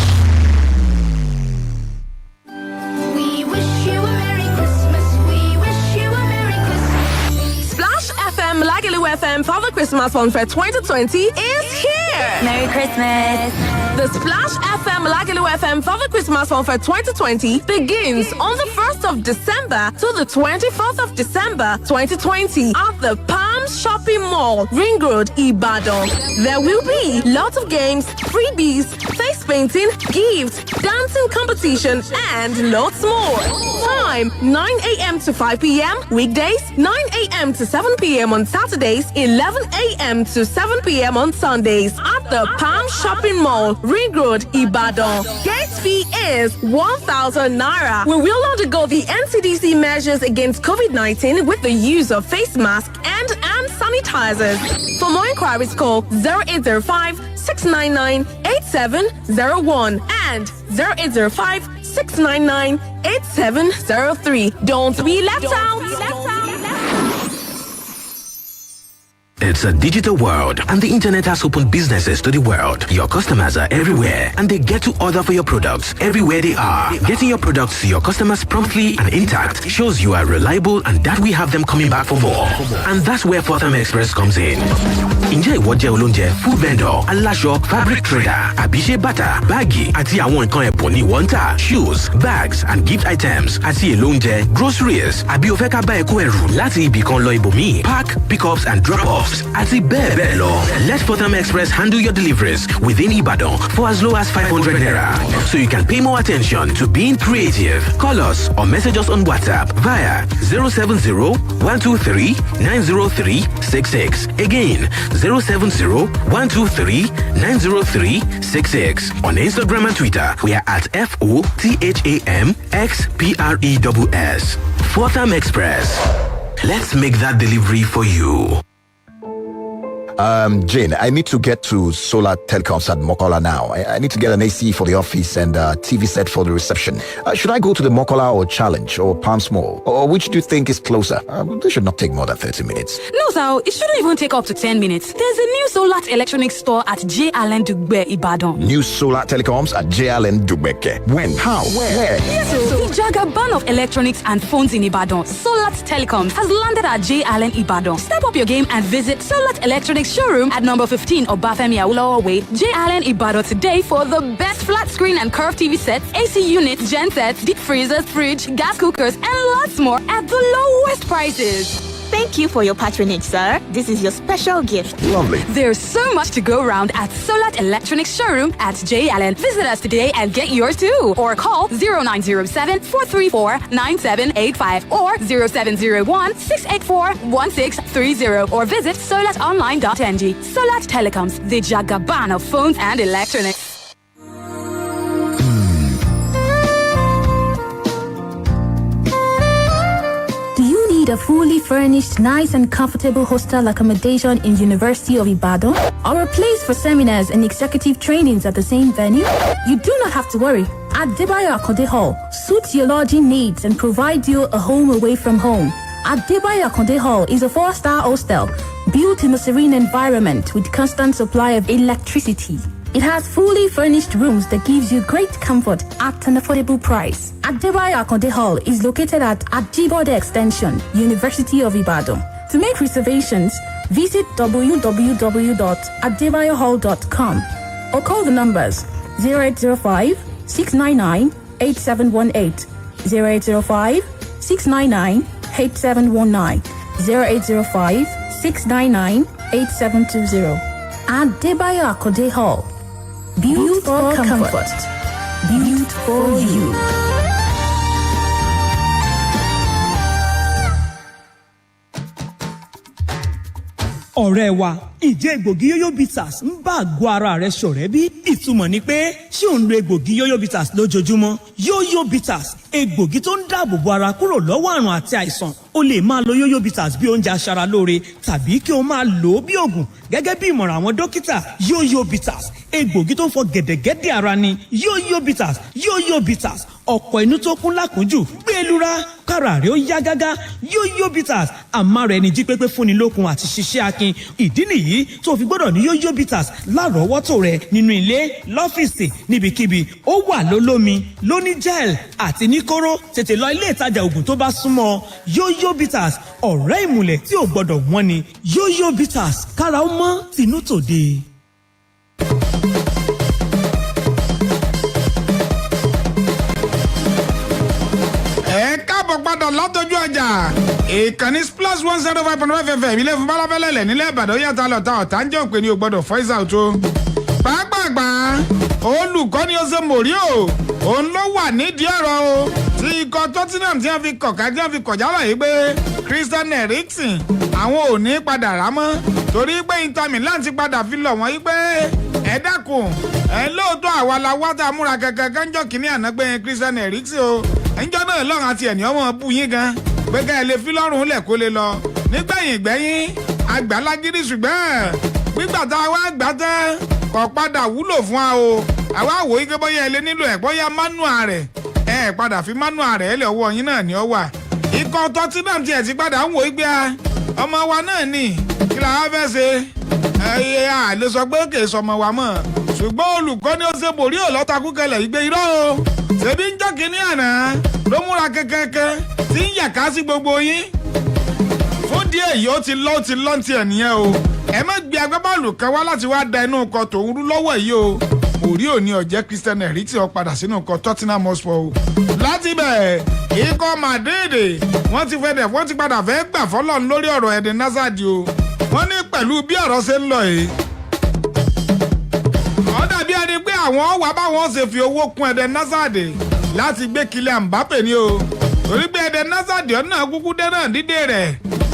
We wish you a Merry Christmas. We wish you a Merry Christmas. Splash FM Lagelu FM Father Christmas Fun Fair 2020 is here. Merry Christmas. The Splash FM Lagelu FM Father Christmas Fun Fair 2020 begins on the 1st of December to the 24th of December 2020 at the Palms Shopping Mall, Ring Road, Ibadan. There will be lots of games, freebies, face painting, gifts, dancing competition, and lots more. Time 9 a.m. to 5 p.m. weekdays, 9 a.m. to 7 p.m. on Saturdays, 11 a.m. to 7 p.m. on Sundays at the Palm Shopping Mall, Ring Road, Ibadan. Gate fee is 1,000 naira. We will undergo the NCDC measures against COVID-19 with the use of face masks and hand sanitizers. For more inquiries, call 0805 699 8701 and 0805 699 8703. Don't be left out. It's a digital world, and the internet has opened businesses to the world. Your customers are everywhere, and they get to order for your products everywhere they are. Getting your products to your customers promptly and intact shows you are reliable and that we have them coming back for more. And that's where Fortham Express comes in. Ǹjẹ́ ìwọ jẹ́ olóúnjẹ, food vendor, aláṣọ, fabric trader, àbí ṣe bàtà, báàgì àti àwọn nǹkan ẹ̀bùn ni wọ́n ń tà, shoes, bags and gift items àti èlò oúnjẹ, groceries, àbí o fẹ́ ká bá ẹ kó ẹrù láti ibì kan lọ ibòmíì, pack, pickups and drop-offs. Àti bẹ́ẹ̀ bẹ́ẹ̀ lọ. Let Fortham Express handle your deliveries within Ibadan for as low as 500 naira. So you can pay more attention to being creative. Call us or message us on WhatsApp via 070-123-90366. Again, 070-123-90366. On Instagram and Twitter, we are at FOTHAMXPRESS. Fortham Express. Let's make that delivery for you. Jane, I need to get to Solar Telecoms at Mokola now. I need to get an AC for the office and a TV set for the reception. Should I go to the Mokola or Challenge or Palms Mall? Or which do you think is closer? This should not take more than 30 minutes. No, sir. It shouldn't even take up to 10 minutes. There's a new Solar Electronics store at J. Allen Dugbe, Ibadan. New Solar Telecoms at J. Allen Dugbe. When? How? Where? Yes, sir. The Jagaban of electronics and phones in Ibadan, Solar Telecoms, has landed at J. Allen Ibadan. Step up your game and visit Solar Electronics showroom at number 15 Obafemi Awolowo Way, J. Allen Ibadan today for the best flat screen and curved TV sets, AC units, gen sets, deep freezers, fridge, gas cookers, and lots more at the lowest prices. Thank you for your patronage, sir. This is your special gift. Lovely. There's so much to go around at Solar Electronics showroom at J. Allen. Visit us today and get yours too. Or call 0907-434-9785 or 0701-684-1630 or visit solatonline.ng. Solar Telecoms, the Jagaban of phones and electronics. A fully furnished, nice and comfortable hostel accommodation in University of Ibadan, or a place for seminars and executive trainings at the same venue? You do not have to worry. Adebayo Akonde Hall suits your lodging needs and provides you a home away from home. Adebayo Akonde Hall is a 4-star hostel built in a serene environment with constant supply of electricity. It has fully furnished rooms that gives you great comfort at an affordable price. Adebayo Akonde Hall is located at Ajibode Extension, University of Ibadan. To make reservations, visit www.adebayohall.com or call the numbers 0805-699-8718, 0805-699-8719, 0805-699-8720. Adebayo Akonde Hall. Built for comfort. Built for you. ọ̀rẹ́ wa ìjẹ́ egbògi yóyó bitters ń bá àgọ́ ara rẹ ṣọ̀rẹ́ bí? ìtumọ̀ ni pé ṣé ò ń lo egbògi yóyó bitters lójoojúmọ́? yóyó bitters egbògi tó ń dáàbò bo ara kúrò lọ́wọ́ àrùn àti àìsàn. o lè máa lo yóyó bitters bí oúnjẹ aṣaralóore tàbí kí o máa lò ó bí oògùn gẹ́gẹ́ bí ìmọ̀ràn àwọn dókítà. yóyó bitters egbògi tó ń fọ gẹ̀dẹ̀gẹ̀dẹ̀ ara ni. yóyó bitters ọ̀pọ̀ inú tó kún lákúnjù gbẹlura kára rẹ̀ ó yá gágá. yóyó bitters àmàrà ẹni jí pépé fúnni lókun àti ṣiṣẹ́ akin. ìdí nìyí tó fi gbọ́dọ̀ ní yóyó bitters lárọ̀ọ́wọ́tò rẹ nínú ilé lọ́fíìsì níbikíbi. ó wà lólómi lóní gel àti ní kóró. tètè lọ ilé ìtajà ògùn tó bá súnmọ́. yóyó bitters ọ̀rẹ́ ìmùlẹ̀ tí ò gbọ́dọ̀ wọ́n ni. yóyó bitters kára ó mọ́ tinú tòde. padà látọjú ọjà ìkànnì splash 105.5 FM ilé fún balabẹ́lẹ̀lẹ̀ nílẹ̀ ìbàdàn yàtọ̀ àlọ́ta ọ̀tá ń jẹ́ òpè ní o gbọ́dọ̀ voice out o. pàápàá pápápá olùkọ́ni Jose Mourinho òun ló wà nídìí ọ̀rọ̀ o tí ikọ̀ Tottenham tí wọ́n fi kọ̀já lọ́yìn pé Christian Eriksen àwọn ò ní padà rà mọ́ torí pé Inter Milan ti padà fi lọ̀ wọ́n yí pé ẹ dákun ẹ lóòótọ́ àwa la wá tá a múra kankan kánjọ́ kìíní àná pé Christian Eriksen o ẹnjọ́ náà lọ́rùn àti ẹ̀ní ọmọ bú yín gan pé ká ẹ lè fi lọ́rùn lẹ̀ kó lè lọ nígbẹ̀yìn àgbàlágídí ṣùgbọ́n gbígbà tá a wá gbà tán kò padà wúlò fún wa o àwa wò ó ike bóyá ilé nílò ẹ̀ bóyá manua rẹ̀ ẹ̀ padà fi manua rẹ̀ lẹ̀ ọwọ́ yín náà ni ó wà ikọ̀ Tottenham tiẹ̀ ti padà ń wò ó gbé ọmọ wa náà nì kí la wá fẹ́ ṣe a lè sọ pé kì í sọmọ wa mọ́ ṣùgbọ́n olùkọ́ni Jose Mourinho ló takú kẹlẹ̀ ìgbé irọ́ o ṣèbí ń jọ́ kínní àná ló múra kẹ́kẹ́kẹ́ tí ń yàká sí gbogbo yín fún díẹ̀ yìí ó ti lọ́ ti ẹ̀ nìyẹn o ẹ má gbé agbábọ́ọ̀lù kan wá láti wá da inú ọkọ̀ tòun rú lọ́wọ́ yìí o Mourinho ní ọ̀jẹ́ Christian Eriksen ó padà sínú ọkọ̀ Tottenham Hotspur o láti bẹ̀ ikọ̀ Madrid wọ́n ti padà fẹ́ gbà fọ́lọ́run lórí ọ̀rọ̀ Eden Hazard o wọ́n ní pẹ̀lú bí ọ̀rọ̀ ṣe ń lọ yìí ó dàbí ẹni pé àwọn wà báwọn ṣe fi owó kún Eden Hazard láti gbé Kylian Mbappe ni o torí pé Eden Hazard ọ̀nà kúkú dé náà dídé rẹ̀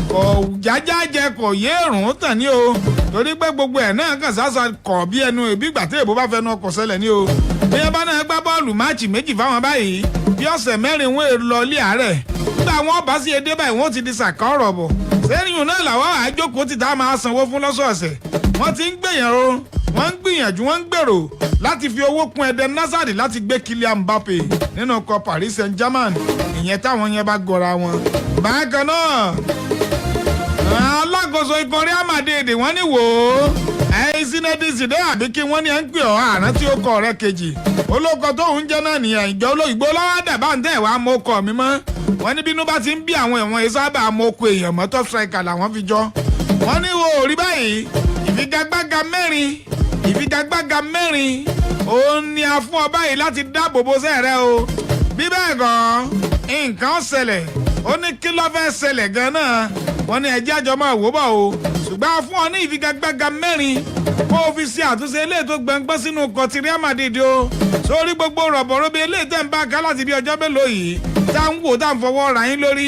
kò jájá jẹ kò yé èrùn tàn ní o torí pé gbogbo ẹ̀ náà kàn sáṣà kọ̀ bí ẹnu ìbí ìgbà tí èbó bá fẹnu ọkọ̀ ṣẹlẹ̀ ní o bí ẹ bá náà gbá bọ́ọ̀lù máàcì méjì fáwọn báyìí bí ọ̀sẹ̀ mẹ́rin wọ́n lọ ilé àárẹ̀ nígbà wọn bá sí edé báyìí wọ́n ti di sàkà ọ̀rọ̀ bọ̀ sẹ́yìn náà làwọn àjókòó ti tá máa sanwó fún lọ́sọ̀ọ̀sẹ̀ wọ́n ti ń gbìyànjú wọ́n ń gbèrò láti fi owó kún Eden Hazard láti gbé Kylian Mbappe nínú ọkọ̀ Paris Saint-Germain ìyẹn táwọn yẹn bá gọra wọn. bákan náà alákòóso ikọ̀ Real Madrid wọ́n ní wò ó Zinedine Zidane àbí kí wọ́n ní ẹ̀ ń pè ọ́ àrùn tí ó kọ̀ rẹ̀ kejì olóko tó ń jẹ́ náà nìyẹn ìjọ olóyìnbó lọ́wọ́ dàbá ń tẹ̀ wá mọ́ ọkọ̀ mi mọ́ wọ́n ní bínú bá ti ń bí àwọn ẹ̀wọ̀n yìí sábà mọ́ ọkọ̀ èèyàn mọ́ top striker làwọn fi jọ wọ́n ní wò ó rí báyìí ìfigagbága mẹ́rin òun ni a fún ọ báyìí láti dáàbò bo sẹ́ẹ̀rẹ́ o bí bẹ́ẹ̀ gan nǹkan ṣẹlẹ̀ ó ní kí ló fẹ́ ṣẹlẹ̀ gan-an wọ́n ní ẹjẹ́ àjọ máa wò bọ̀ o ṣùgbọ́n a fún ọ ní ìfigagbága mẹ́rin kó o fi ṣe àtúnṣe eléyìí tó gbẹngbọ́n sínú ọkọ̀ ti Real Madrid o sórí gbogbo rọ̀bọ̀rọ̀bì eléyìí tẹ̀ ń bá ká láti bí ọjọ́ mélòó yìí tá ń wò tá ń fọwọ́ ra yín lórí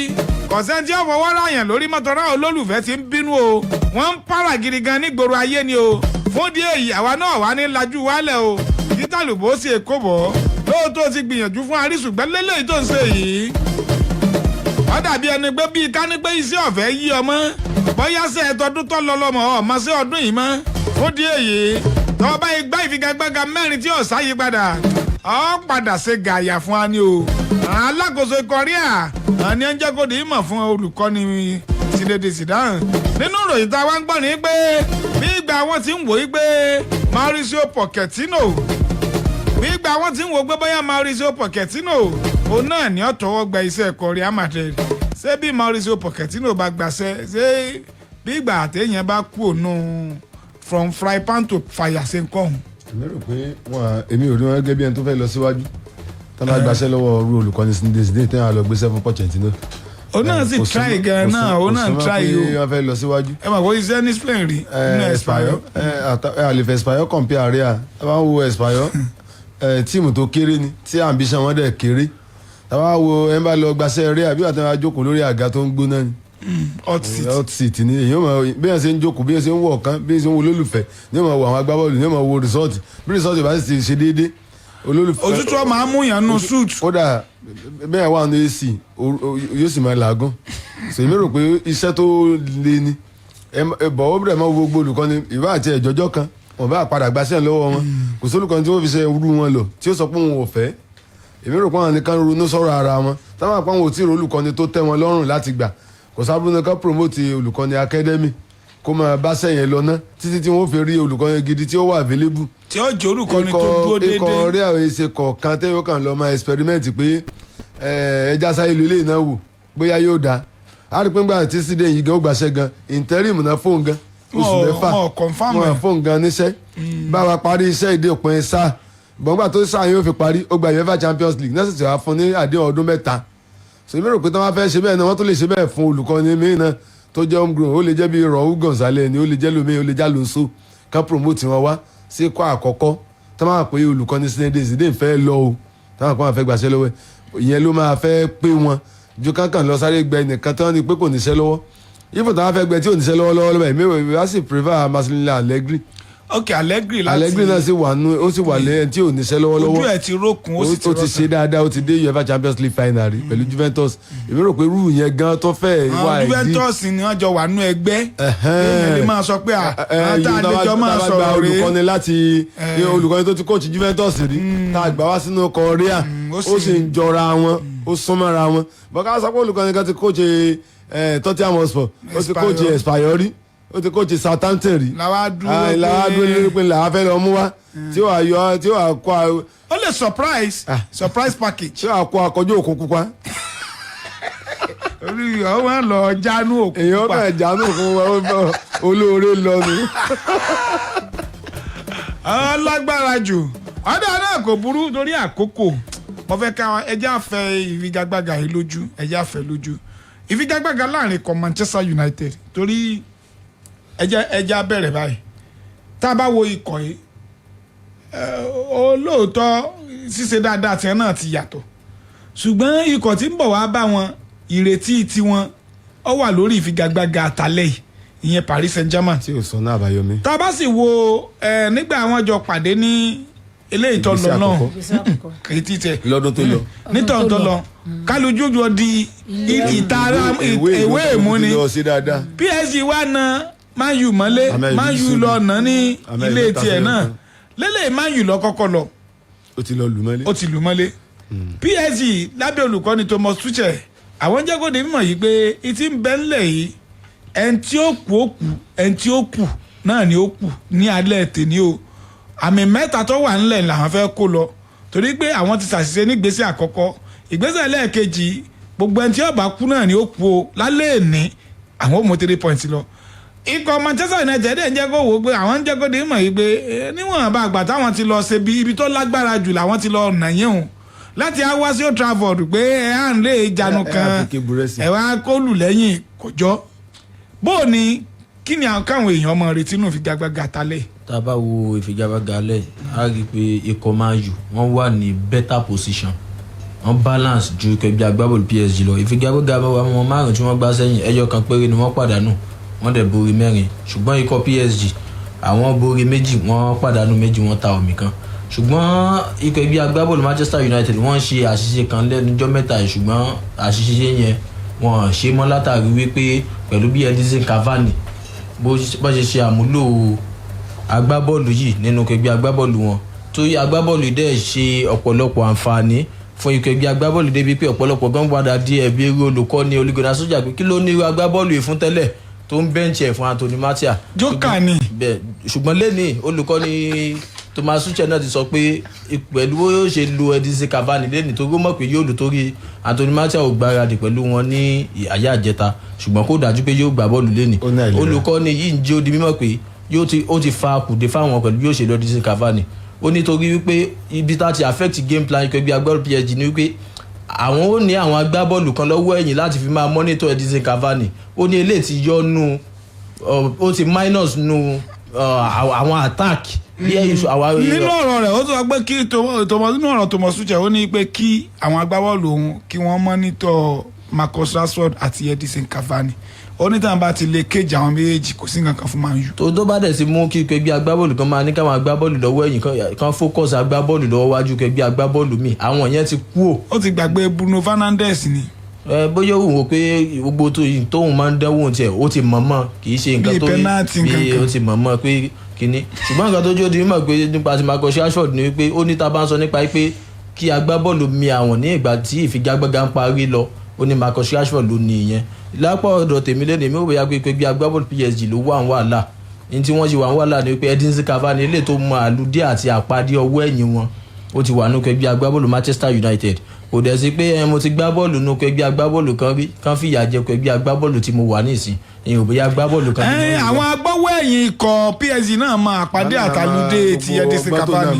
kọ̀sẹ́ tí ó fọwọ́ ra yàn lórí mọ́tọ́rá olólùfẹ́ ti ń bínú o wọ́n ń para gidi gan nígboro ayé ni o fún díẹ̀ yìí àwa náà wà ní lajú wálẹ̀ o títàlùbọ́ sí èkó bọ̀ lóòótọ́ ti gbìyànjú fún arísùgbẹ́ lélẹ́yìí tó ń ṣe yìí wọ́n dàbí ẹni pé bíi ká ní pé iṣẹ́ ọ̀fẹ́ yí ọmọ bóyá ṣe ẹ̀tọ́dún tó lọ lọ́mọ ọmọ sí ọdún yìí mọ́ fún díẹ̀ yìí tọ́ bá igbá ìfigagbága mẹ́rin tí ọ̀sá yí padà ọ́ padà ṣe gàyà fún wa ni o alákòóso Korea àní ẹ̀ ń jẹ́ kó di ìmọ̀ fún olùkọ́ni Zinedine Zidane nínú ìròyìn tá a wá ń gbọ́ ni pé bí ìgbà wọn ti ń wò ó pé Mauricio Pochettino bóyá Mauricio Pochettino òun náà ní ọ̀tọ̀wọ́ gba iṣẹ́ ẹ̀kọ́ Real Madrid ṣé bí Mauricio Pochettino bá gbàṣẹ ṣé bí ìgbà àtẹ̀yìn bá kú òun from fry pan to fire ṣe ń kọ́ òun. èmi rò pé èmi ò rí wọn gẹ́gẹ́ bí ẹni tó fẹ́ lọ síwájú tó máa gbàṣẹ lọ́wọ́ ru olùkọ́ni Zinedine tẹ́ wọn lọ gbéṣẹ́ fún Pochettino. òun náà sì try gan náà òun náà try o. kò sí wọn fẹ́ lọ síwájú. ẹ mà kó iṣẹ́ ní Spain rí nínú Espanyol. àlefẹ́ Espanyol compare Real a máa ń wo Espanyol tíìmù tó kéré ni tí ambition wọn dẹ̀ kéré táwa wo ẹ bá lọ gbaṣẹ́ Real bí àtàwọn ajókòó lórí àga tó ń gbóná ni hot seat ni èyí mọ bí wọn ṣe ń jókòó bí wọn ṣe ń wọ ọ̀kan bí wọn ṣe ń wo olólùfẹ́ ní wọn wo àwọn agbábọ́ọ̀lù ní wọn wo result bí result bá sì ṣe déédéé olólùfẹ́. òtútù ọmọ amúyàn nù suit. kódà bẹ́ẹ̀ wà ní AC yóò sì máa làágùn ṣèmi rò pé iṣẹ́ tó le ni bọ̀wọ́ bẹ̀rẹ̀ máa wo gbogbo olùkọ́ni ìbá àti ẹ̀jọ́jọ́ kan wọn bá padà gbaṣẹ́ lọ́wọ́ wọn kò sólùkọ́ni tí wọ́n fi ṣe irú wọn lọ tí ó sọ pé wọn ò fẹ́ èmi rò pé àwọn nìkan ronú sọ̀rọ̀ ara wọn táwọn àpá wọn ò tí ì ro olùkọ́ni tó tẹ́ wọn lọ́rùn láti gbà kò sábúrú nìkan promote olùkọ́ni academy kó máa bá sẹ́yìn lọ ná títí tí wọ́n fi rí olùkọ́ni gidi tí ó wà available. tí ó jẹ́ olùkọ́ni tó dúró déédéé. ikọ̀ rí àwọn èsè kọ̀ọ̀kan tẹ́yọ̀ kan lọ máa experiment pé ẹja sáyé lu ilé ìnáwó bóyá yóò dáa a rí pé ńgbà tí sídẹ̀ yìí gan ó gbàṣẹ́ gan interim náà fóun gan oṣù mẹ́fà wọn fóun gan níṣẹ́ báwa parí iṣẹ́ ìdí òpin sáà gbọ̀ngbà tó sáà yóò fi parí ó gba UEFA Champions League náà sì ti wá fún ní àdéhùn ọdún mẹ́ta so èmi rò pé tí wọ́n fẹ́ ṣe bẹ́ẹ̀ náà wọ́n tó lè ṣe bẹ́ẹ̀ fún olùkọ́ni mìíràn tó jẹ́ homegrown ó lè jẹ́ bí Raul Gonzalez ni ó lè jẹ́ lómi ó lè jẹ́ Alonso ká promote wọn wá sí ikọ̀ àkọ́kọ́ tó máa pé olùkọ́ni Zinedine Zidane fẹ́ lọ o táwọn kan máa fẹ́ gbàṣẹ́ lọ́wọ́ ìyẹn ló máa fẹ́ pé wọn ju kankan lọ sáré gbẹ nìkan tó ní pé kò níṣẹ́ lọ́wọ́ ifo táwọn fẹ́ gbẹ tí ò níṣẹ́ lọ́wọ́ lọ́wọ́ ìmẹ́wẹ̀ wá sì prefer Massimiliano Allegri. ok Allegri láti Allegri náà sì wà nù ó sì wà lẹ́yìn tí ò níṣẹ́ lọ́wọ́ ojú ẹ̀ ti rókun ó sì ti rọ́ọ̀sán. ó ti ṣe dáadáa ó ti dé UEFA Champions League final rí pẹ̀lú Juventus èmi rò pé rúù yẹn gan tó fẹ́ wá ìdí. Juventus ni wọ́n jọ wà nù ẹgbẹ́ èèyàn lè máa sọ pé àtàlejò máa sọ̀rọ̀ rèé olùkọ́ni láti olùkọ́ni tó ti kóòtù Juventus rí tá a gbà wá sínú Korea ó sì ń jọra wọn ó súnmọ́ra wọn bọ́ká sọ pé olùkọ́ni kan ti kóòtù Tottenham Hotspur ó ti kóòtù Espanyol ó ti kóòtù Southampton rí làwa dúró lórí pé làwa fẹ́ lọ mú wá tí wàá yọ tí wàá kó a. ó lè surprise package. tí wàá kó akọjú òkun pupa. orí ọmọ lọ jánu òkun pupa. èèyàn náà jánu òkun pupa olóore lọ ni. lágbára jù ọ̀dà náà kò burú torí àkókò mo fẹ́ ká ẹjẹ́ àfẹ́ ìfigagbága yìí lójú ẹjẹ́ àfẹ́ lójú ìfigagbága láàrin kan Manchester United torí ẹjẹ́ abẹ́rẹ́ báyìí tá a bá wo ikọ̀ yìí olóòótọ́ ṣíṣe dáadáa tiẹ̀ náà ti yàtọ̀ ṣùgbọ́n ikọ̀ tí ń bọ̀ wá bá wọn ìrètí tiwọn ó wà lórí ìfigagbága àtàlẹ́ yìí ìyẹn Paris Saint-Germain. tí o sọ náà àbáyọmí. tá a bá sì wo nígbà àwọn jọ pàdé ní eléyìí tó lọ náà kìí ti tẹ lọ́dún tó lọ nítorí tó lọ kálójú jọ di ìtara ìwé ìmúni PSG wà ná Man U mọ́lé Man U lọ ná ní ilé tiẹ̀ náà lélẹ̀ Man U lọ kọ́kọ́ lọ ó ti lọ lù mọ́lé PSG lábẹ́ olùkọ́ni Thomas Tuchel àwọn jẹ́kọ̀ọ́ mímọ̀ yìí pé ìtì ń bẹ́ ńlẹ̀ yìí ẹni tí ó kù ó kù ẹni tí ó kù náà ni ó kù ní alẹ́ tèmi o àmì mẹ́ta tó wà ńlẹ̀ làwọn fẹ́ kó lọ torí pé àwọn ti ṣàṣìṣe nígbésẹ̀ àkọ́kọ́ ìgbésẹ̀ lẹ́ẹ̀kejì gbogbo ẹni tí ó bá kú náà ni ó kú o lálẹ́ èní àwọn ò mú 3 points lọ. ikọ̀ Manchester United ń jẹ́ kó wò ó pé àwọn ń jẹ́ kó dé mọ̀ yìí pé níwọ̀n bá àgbà táwọn ti lọ ṣe ibi tó lágbára jù làwọn ti lọ nà yẹn o láti wá sí Old Trafford pé ẹ à ń lé ìjánu kan ẹ wá kó lù lẹ́yìn kò jọ bó ni kí ni káwọn èèyàn ọmọ retí nù fi gbàgbàgà talẹ̀. tá a bá wo ìfigagbága alẹ́ a rí i pé ikọ̀ Man U wọ́n wà ní better position wọ́n balance ju kẹgbẹ́ agbábọ́ọ̀lù PSG lọ ìfigagbága wọn márùn tí wọ́n gbá sẹ́yìn ẹyọ kan péré ni wọ́n pàdánù wọ́n dẹ̀ borí 4 ṣùgbọ́n ikọ̀ PSG àwọn borí 2 wọ́n pàdánù 2 wọ́n ta omi kan ṣùgbọ́n ikọ̀ ẹgbẹ́ agbábọ́ọ̀lù Manchester United wọ́n ṣe àṣìṣe kan lẹ́nujọ́ mẹ́ta ṣùgbọ́n àṣìṣe yẹn wọ́n ṣe mọ́ látàrí wípé pẹ̀lú bí Edinson Cavani bó ṣe ṣe àmúlò agbábọ́ọ̀lù yìí nínú ẹgbẹ́ agbábọ́ọ̀lù wọn tó yí agbábọ́ọ̀lù dẹ̀ ṣe ọ̀pọ̀lọpọ̀ àǹfààní fún ikọ̀ ẹgbẹ́ agbábọ́ọ̀lù débi pé ọ̀pọ̀lọpọ̀ gan padà di ẹ̀bi eré olùkọ́ni Ole Gunnar Solskjaer pé kí ló ní irú agbábọ́ọ̀lù yìí fún tẹ́lẹ̀ tó ń bẹ́ǹchì ẹ̀ fún Anthony Martial. jókà ni. bẹ́ẹ̀ ṣùgbọ́n lẹ́ni olùkọ́ni Thomas Tuchel náà ti sọ pé pẹ̀lú bó yóò ṣe lo Edinson Cavani lẹ́ni tó gbọ́ mọ̀ pé yóò lò torí Anthony Martial ò gbáradì pẹ̀lú wọn ní àyà àjẹta ṣùgbọ́n kó dájú pé yóò gbá bọ́ọ̀lù lẹ́ni olùkọ́ni yìí ń jẹ́ ó di mímọ̀ pé ó ti fa kùdé fáwọn pẹ̀lú bí yóò ṣe lọ Edinson Cavani ó nítorí wípé ibi tá ti affect game plan ikọ̀ ẹgbẹ́ agbábọ́ọ̀lù PSG ni wípé àwọn ó ní àwọn agbábọ́ọ̀lù kan lọ́wọ́ ẹ̀yìn láti fi máa monitor Edinson Cavani ó ní eléyìí ti yọ nu ó ti minus nu àwọn attack. nínú ọ̀rọ̀ rẹ̀ ó sọ pé kí nínú ọ̀rọ̀ Thomas Tuchel ó ní pé kí àwọn agbábọ́ọ̀lù òun kí wọ́n monitor Marcus Rashford àti Edinson Cavani onítàn bá ti lè kéjì àwọn méjèèjì kò sí nǹkan fún Man U. tó bá dẹ̀ sí mú kí ẹgbẹ́ agbábọ́ọ̀lù kan máa ní káwọn agbábọ́ọ̀lù lọ́wọ́ ẹ̀yìn kan focus agbábọ́ọ̀lù lọ́wọ́ wájú ẹgbẹ́ agbábọ́ọ̀lù míì àwọn yẹn ti kú ò. ó ti gbàgbé Bruno Fernandes ni. bóyá òun wò pé gbogbo tóun máa ń dánwò tiẹ̀ ó ti mọ̀mọ́ kì í ṣe nǹkan tó bí ó ti mọ̀mọ́ pé kínní ṣùgbọ́n nǹkan tó jó di mímọ̀ pé nípa ti Marcus Rashford ni wípé ó ní tá a bá ń sọ nípa pé kí agbábọ́ọ̀lù mi àwọn ní ìgbà tí ìfigagbága ń parí lọ ó ní Marcus Rashford ló ní ìyẹn lápá ọ̀dọ̀ tèmi lẹ́nu mi ò bóyá pé gbé agbábọ́ọ̀lù PSG ló wà ń wàhálà ní tí wọ́n ṣe wà ń wàhálà ni pé Edinson Cavani ilé tó mọ àlùdí àti àpàdé ọwọ́ ẹ̀yìn wọn ó ti wà nù kẹgbẹ́ agbábọ́ọ̀lù Manchester United kò dẹ̀ sí pé mo ti gbá bọ́ọ̀lù nù kẹgbẹ́ agbábọ́ọ̀lù kan rí kan fìyà jẹ kẹgbẹ́ agbábọ́ọ̀lù tí mo wà nísìn ìyẹn ò bóyá agbábọ́ọ̀lù kan. àwọn agbọ́wọ́ ẹ̀yìn ikọ̀ PSG náà mọ àpàdé àtàlùdé ti Edinson Cavani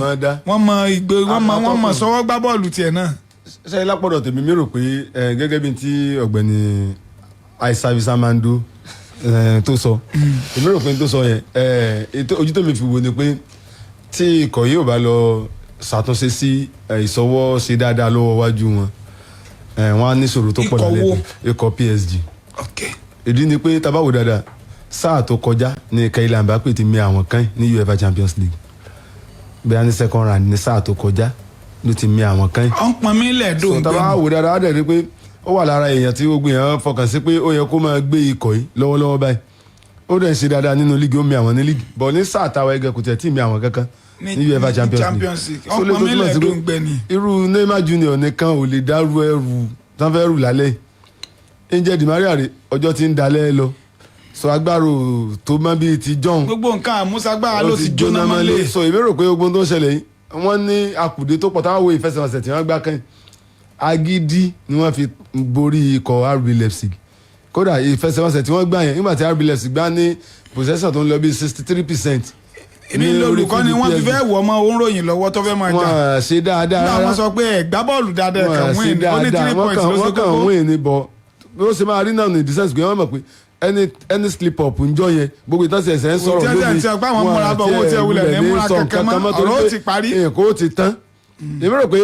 wọ́n mọ sọ́wọ́ gbá bọ́ọ̀lù tiẹ̀ náà. ṣe lápọ̀dọ̀ tèmi mi rò pé gẹ́gẹ́ bí ti ọ̀gbẹ́ni Aisha Mando tó sọ èmi rò pé tó sọ yẹn ojú tó mi fi wo ni pé tí ikọ̀ yìí ò bá lọ ṣàtúnṣe sí ìsọwọ́ ṣe dáadáa lọ́wọ́ wájú wọn wọn á ní ìṣòro tó pọ̀ lálẹ́ ikọ̀ PSG. ìdí ni pé tá bá wò dáadáa sáà tó kọjá ní Kylian Mbappé ti mi àwọn kan ní UEFA Champions League bẹ́ẹ̀ ní second round ní sáà tó kọjá ló ti mi àwọn kan. ọ̀n pọn mi lẹ́ẹ̀dùn gbẹ̀mí. tá bá wò dáadáa á dẹ̀ rí pé ó wà lára èèyàn tí gbogbo èèyàn fọkàn sí pé ó yẹ kó máa gbé ikọ̀ yìí lọ́wọ́lọ́wọ́ báyìí ó dẹ̀ ń ṣe dáadáa nínú líìgì ó mi àwọn ní líìgì bọ̀ ní sáà táwa ẹgẹ kò tẹ̀ tí mi àwọn kankan ní UEFA Champions League. ọ̀pọ̀ mi lẹ́ẹ̀dùn gbẹ̀ni. irú Neymar Junior nìkan ò lè dárú ẹrù tán fẹ́ rù lálẹ́ Angel Di Maria rè ọjọ́ tí ń dalẹ́ lọ sọ agbárò tó mọ́ bíi ti John. gbogbo nǹkan àmúṣagbára ló ti jóná mọ́lẹ̀. so èmi rò pé gbogbo tó ń ṣẹlẹ̀ yìí wọ́n ní akùdé tó pọ̀ táwọn wo ìfẹsẹ̀wọnsẹ̀ tí wọ́n gbá kẹ́yìn agídí ni wọ́n fi borí ikọ̀ RB Leipzig kódà ìfẹsẹ̀wọnsẹ̀ tí wọ́n gbá yẹn nígbà tí RB Leipzig gbá ní possession tó ń lọ bí 63%. èmi lolùkọ́ ni wọ́n fi fẹ́ wọ̀ ọmọ òǹròyìn lọ́wọ́ tó fẹ́ máa jà. wọ́n ṣe dáadáa rárá. wọ́n sọ pé ẹ̀gbá bọ́ọ̀lù dáadáa kan win ó ní 3 points ló ṣe kókó. wọ́n kàn win ni bọ̀ bí ó ṣe máa rí náà ní the pé wọ́n mọ̀ pé any slip up ń jọ yẹn gbogbo ìtọ́sí ẹ̀sẹ̀ ń sọ̀rọ̀ lórí wọn àti ọ̀rọ̀ ó ti parí. èkó ó ti tán èmi rò pé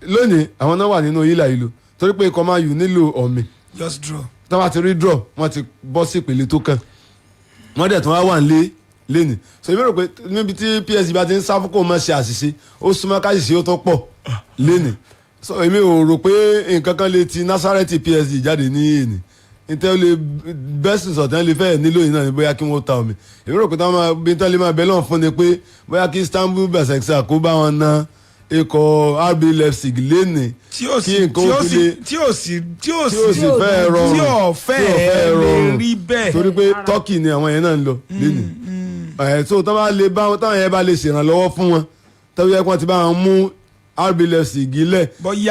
lónìí àwọn náà wà nínú yílà ìlú torí pé ikọ̀ Man U nílò ọ̀mì. just draw. tí wọ́n ti rí draw wọ́n ti bọ́ sí ìpele tó kàn wọ́n dẹ̀ tún wá ń lé lẹ́nì so èmi rò pé níbi tí PSG bá ti ń sáfù kó máa ṣe àṣìṣe ó súnmọ́ káṣìṣe ó tó pọ̀ lẹ́nì so èmi ò rò pé nǹkan kan lè ti Nazareth PSG jáde ní ènì nítorí ó lè bẹ́sì sọ̀tàn lè fẹ́ nílò yìí náà ni bóyá kí wọ́n ta omi èmi rò pé táwọn bí tán lè máa bẹ́ lọ́n fún ni pé bóyá kí Istanbul Basaksehir kó bá wọn ná ikọ̀ RB Leipzig lẹ́nì kí nǹkan ó fi lè tí ó fẹ́ rọrùn tí ó fẹ́ lè rí bẹ́ẹ̀ torí pé Turkey ni àwọn yẹn náà ń lọ lẹ́nì so táwọn yẹn bá lè ṣèrànlọ́wọ́ fún wọn tàbí yẹ kí wọ́n ti bá wọn mú RB Leipzig lẹ̀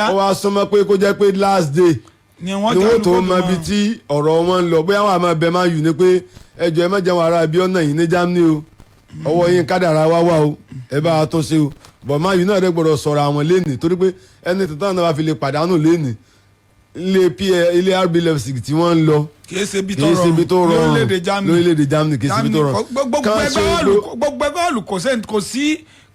ó wá súnmọ́ pé kó jẹ́ pé last day ni wọ́n tó mọ ibi tí ọ̀rọ̀ wọn ń lọ bóyá wọn àmọ́ bẹ́ẹ̀ máa yù ní pé ẹjọ́ ẹ má jẹun ara ibi ọ̀nà yìí ní Germany o ọwọ́ yín kádàrá wá wá o ẹ bá a tó ṣe o bọ̀ máa yù náà rẹ gbọ́dọ̀ sọ̀rọ̀ àwọn lẹ́nì torí pé ẹni tó tán náà wá fi lè pàdánù lẹ́nì ilé RB Leipzig tí wọ́n ń lọ kìí ṣe ibi tó rọrùn lórílẹ̀‐èdè Germany kìí ṣe ibi tó rọrùn. gbogbo ẹgbẹ́ ọ̀lù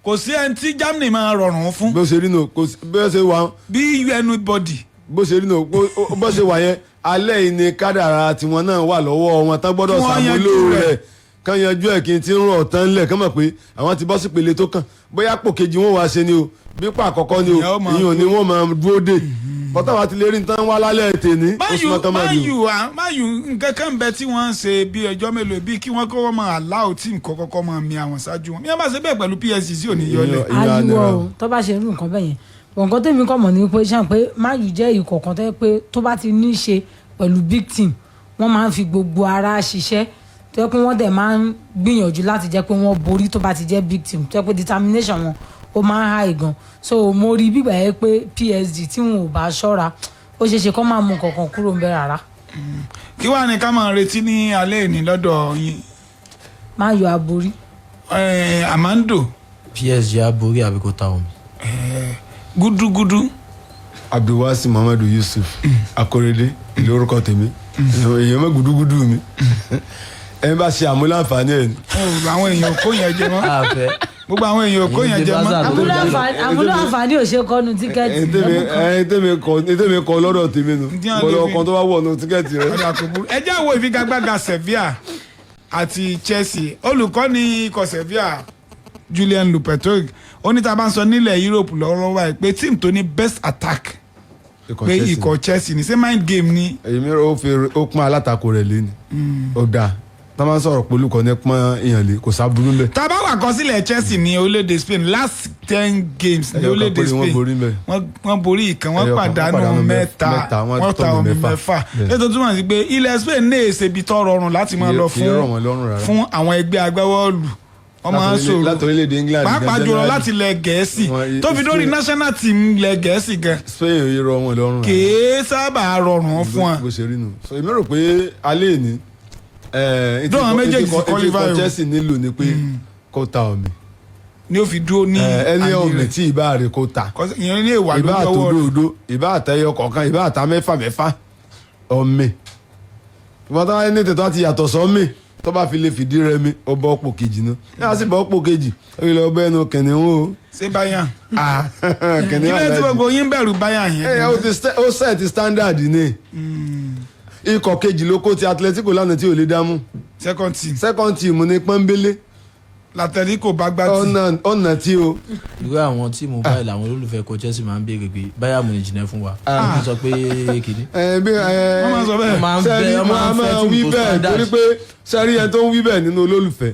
kò sí ẹni tí Germany máa rọrùn fún. bó ṣe rí nù bó ṣe wà. bí anybody. bó ṣe rí nù bó ṣe wà yẹn alẹ́ yìí ni kádàrá tiwọn náà wà lọ́wọ́ wọn tán gbọ́dọ̀ ṣàmúlò rẹ̀ kán yanjú ẹ̀ kí n ti ń rọ̀ tán lẹ̀ kán mọ̀ pé àwọn ti bọ́ sí pele tó kàn bóyá pò kejì wọn wá ṣe ni o bí pa àkọ́kọ́ ni o ìyẹn ò ní wọ́n máa dúró dé bọ́tà wa ti lè rí nǹkan wá lálẹ́ tèmi. máyù nǹkan kan bẹ tí wọ́n ń ṣe bí ọjọ́ mélòó bíi kí wọ́n kọ́ wọ́n máa aláwọ̀ tí nǹkan kọ́kọ́ máa mi àwọn ṣáájú wọn bí wọ́n bá ṣe bẹ́ẹ̀ pẹ̀lú PSG sí òní yọlẹ̀. ayúwọ tó bá ṣe irú nǹkan bẹ́ẹ̀ yẹn nǹkan tèmi kọ́ mọ̀ ní pé ṣáà pé máyù jẹ́ ikọ̀ kan tó yẹ pé tó bá ti ní í ṣe pẹ̀lú big team wọ́n máa ń fi gbogbo ara ṣiṣẹ́ tó yẹ pé wọ́n dẹ̀ máa ń gbìyànjú láti jẹ́ pé wọ́n borí tó bá ti jẹ́ big team tó yẹ pé determination wọn ó máa ń high gan so mo rí bígbà yẹn pé PSG tí wọn ò bá ṣọ́ra ó ṣeé ṣe kó máa mú kankan kúrò ń bẹ rárá. kí wàá ní ká máa retí ní alẹ́ ìní lọ́dọ̀ yín. máa yọ aborí. Amando. PSG aborí àbí kò ta omi. Gúdúgúdú. Abdulwasi Muhammadu Yusuf Akorede lórúkọ tèmi èèyàn mọ gúdúgúdú mi ẹ bá ṣe àmúláǹfààní ẹ ni. àwọn èèyàn kò yẹn jẹ mọ́ gbogbo àwọn èèyàn kò yẹn jẹ mọ́. àmúláǹfààní ò ṣe kọ́nu tíkẹ́ẹ̀tì. ètèmi kọ lọ́dọ̀ tèmi nu bọ́lá ọkàn tó bá wọ̀ nu tíkẹ́ẹ̀tì rẹ. ẹ jẹ́ àwọn ìfigagbága Sevilla àti Chelsea olùkọ́ni ikọ̀ Sevilla Julian Lopetegui ó ní tá a bá ń sọ nílẹ̀ Europe lọ́wọ́lọ́wọ́ báyìí pé team tó ní best attack pé ikọ̀ Chelsea ní ṣé mind game ni. èmi ó pọ́n alátakò rẹ̀ lé ni ó dáa tá a máa ń sọ̀rọ̀ pé olùkọ́ ní pọ́n èèyàn lé kò sábúrú lẹ̀. tá a bá wà kọsílẹ̀ Chelsea ní orílẹ̀-èdè Spain last 10 games ní orílẹ̀-èdè Spain wọ́n borí ìkan wọ́n pàdánù mẹ́ta wọ́n ta omi mẹ́fà ètò túmọ̀ sí pé ilẹ̀ Spain ní èsè ibi tó rọrùn láti máa lọ fún àwọn ẹgbẹ́ agbábọ́ọ̀lù wọ́n máa ń sọ̀rọ̀ pàápàá jùlọ láti ilẹ̀ Gẹ̀ẹ́sì tó fi dórí national team ilẹ̀ Gẹ̀ẹ́sì gan. Spain ò yẹ rọ wọn lọ́rùn. kèé sábà rọrùn fún wa. bó ṣe rí nu so èmi rò pé alẹ́ ní dọ́wọ́n méjèèjì sí qualify o Chelsea nílò ni pé kó ta omi. ni ó fi dúró ní ẹni omi tí ìbá rẹ̀ kó ta. ìyẹn ní èèwà ló lọ́wọ́ rẹ̀ ìbá àtòdòdó ìbá àtẹyọ kọ̀ọ̀kan ìbá àtà mẹ́fà omi. ìbọn táwọn ẹni tètè ti yàtọ̀ sọ́mi tó bá fi lè fìdí rẹmi ó bọ́ pò kejì náà yàrá sì bọ́ pò kejì ó lọ bẹ́ẹ̀ nu kìnìún o. ṣé báyà kìnìún ilé tí gbogbo yín bẹ̀rù báyà yẹn. ó set standard ni ikọ̀ kejì ló kó ti Atletico lánàá tí ò lè dámú. second team ní pọ́nbélé. l'Atletico bá gbá tí. ọ̀nà tí o. irú àwọn tíìmù báyìí làwọn olólùfẹ́ kọ Chelsea máa ń béèrè pé Bayern Munich jìnnà fún wa wọ́n sọ pé kìíní. wọ́n máa sọ bẹ́ẹ̀. wọ́n máa wí bẹ́ẹ̀ torí pé sẹ́rí ẹni tó ń wí bẹ́ẹ̀ nínú olólùfẹ́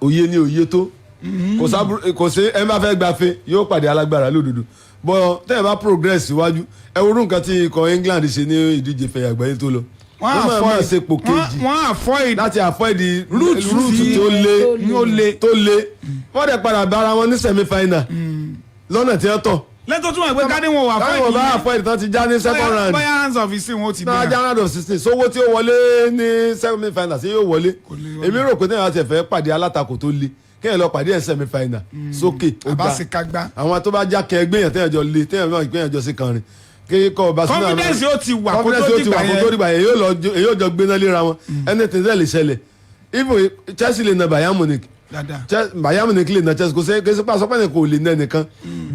òye ni òye tó kò sí ẹ má fẹ́ gbafẹ́ yóò pàdé alágbára lódodo bọ́ tẹ́yẹ̀ bá progress síwájú ẹ wo nǹkan tí ikọ̀ England ṣe ní ìdíje fẹ̀yà àgbáyé tó lọ wọ́n máa ṣe pò kejì láti avoid route tó le wọ́n dẹ̀ padà bára wọn ní semi final lọ́nà tí wọ́n tọ̀. lẹ́tọ́ tún wà pé káde wọn wà fún káde wọn bá avoid tán ti já ní second round. bóyá hands of sixteen wọn ti bẹ̀rẹ̀. náà já round of 16 sówó tí ó wọlé ní semi final sí yóò wọlé èmi rò pé téèyàn ti fẹ́ pàdé alátakò tó le kéèyàn lọ pàdé ẹ̀ semi final sókè ó gbà àwọn tó bá já kẹ́ gbéyàn téèyàn jọ le téèyàn náà gbéyàn jọ sí kan rìn kíkọ Barcelona confidence yóò ti wà kó tó dìgbà yẹn yóò jọ gbéná léra wọn anything tẹ́ lè ṣẹlẹ̀ even Chelsea lè na Bayern Munich Bayern Munich lè na Chelsea kò sí kí sípà sọpẹ́ kò lè na nìkan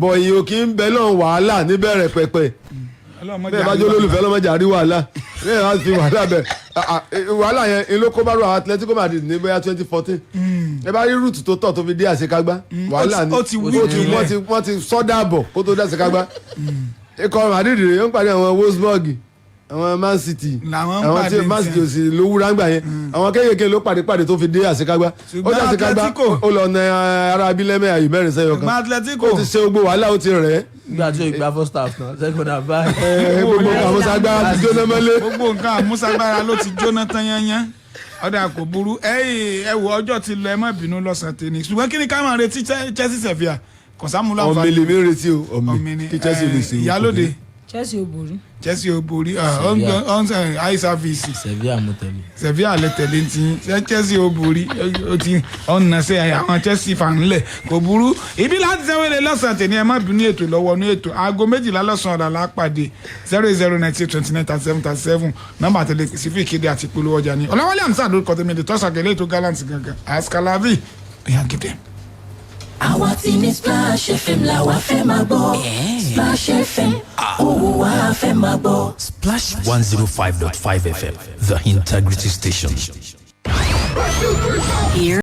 bọ̀ èyí ò kí ń bẹ lọ́n wàhálà níbẹ̀rẹ̀ pẹpẹ bẹ́ẹ̀ bá jẹ́ olólùfẹ́ lọ́mọdé àrí wàhálà bẹ́ẹ̀ bá fi wàhálà bẹ̀ wàhálà yẹn ló kó bá rọ Atletico Madrid ní bóyá 2014 ẹ bá rí rúùtù tó tọ̀ tó fi dé àṣekágbá wàhálà ni wọ́n ti sọ́dà bọ̀ kó tó dé àṣekágbá ikọ̀ Madrid rèé ń pàdé àwọn Wolfsburg àwọn Man City àwọn tí Man City ò sì lówúra ńgbà yẹn àwọn kéékèèké ló pàdé tó fi dé àṣekágbá ó dé àṣekágbá ó lọ na ara abilẹ́mẹ̀ ayò mẹ́rin sẹ́yọ kan ó ti ṣe gbogbo wàhálà ó ti rẹ̀ ẹ́. nígbà tí o gba first half náà second half báyìí. gbogbo nǹkan àmúṣagbára ti jóná mọ́lé. gbogbo nǹkan àmúṣagbára ló ti jóná tán yányán ọ̀dà kò burú ẹ wo ọjọ́ ti lọ ẹ má bínú lọ́sàn-án tẹ́ni ṣùgbọ́n kí ni ká máa retí Chelsea Sevilla kọ̀sámúlò àǹfààní. ọmọ èlé mi ń retí o ọmọ kí Chelsea lè ṣe ìyálóde Chelsea ò borí high service Sevilla mo tẹ̀lé Sevilla lè tẹ̀lé tí Chelsea ò borí ó ti ọ̀nà sí àwọn Chelsea fanilẹ̀ kò burú ibi láti sẹ́wọ́lẹ̀ lọ́sàn-án tẹ̀lé ẹ má bínú ètò lọ́wọ́ ní ètò aago 12 lọ́sàn-án ọ̀dà lápàdé 0098293737 nọ́mbà tẹ̀lé sí fún ìkéde àti ìpolówó ọjà ní Ọláwálé Hamzat lórúkọ tẹ̀mí ètò tọ́sàkẹ́lẹ́ ètò gallant gangan askalavi oya give them. àwa ti ní Splash FM la wa fẹ́ máa gbọ́ Splash FM owó wa fẹ́ máa gbọ́. Splash 105.5 FM, the integrity station. Here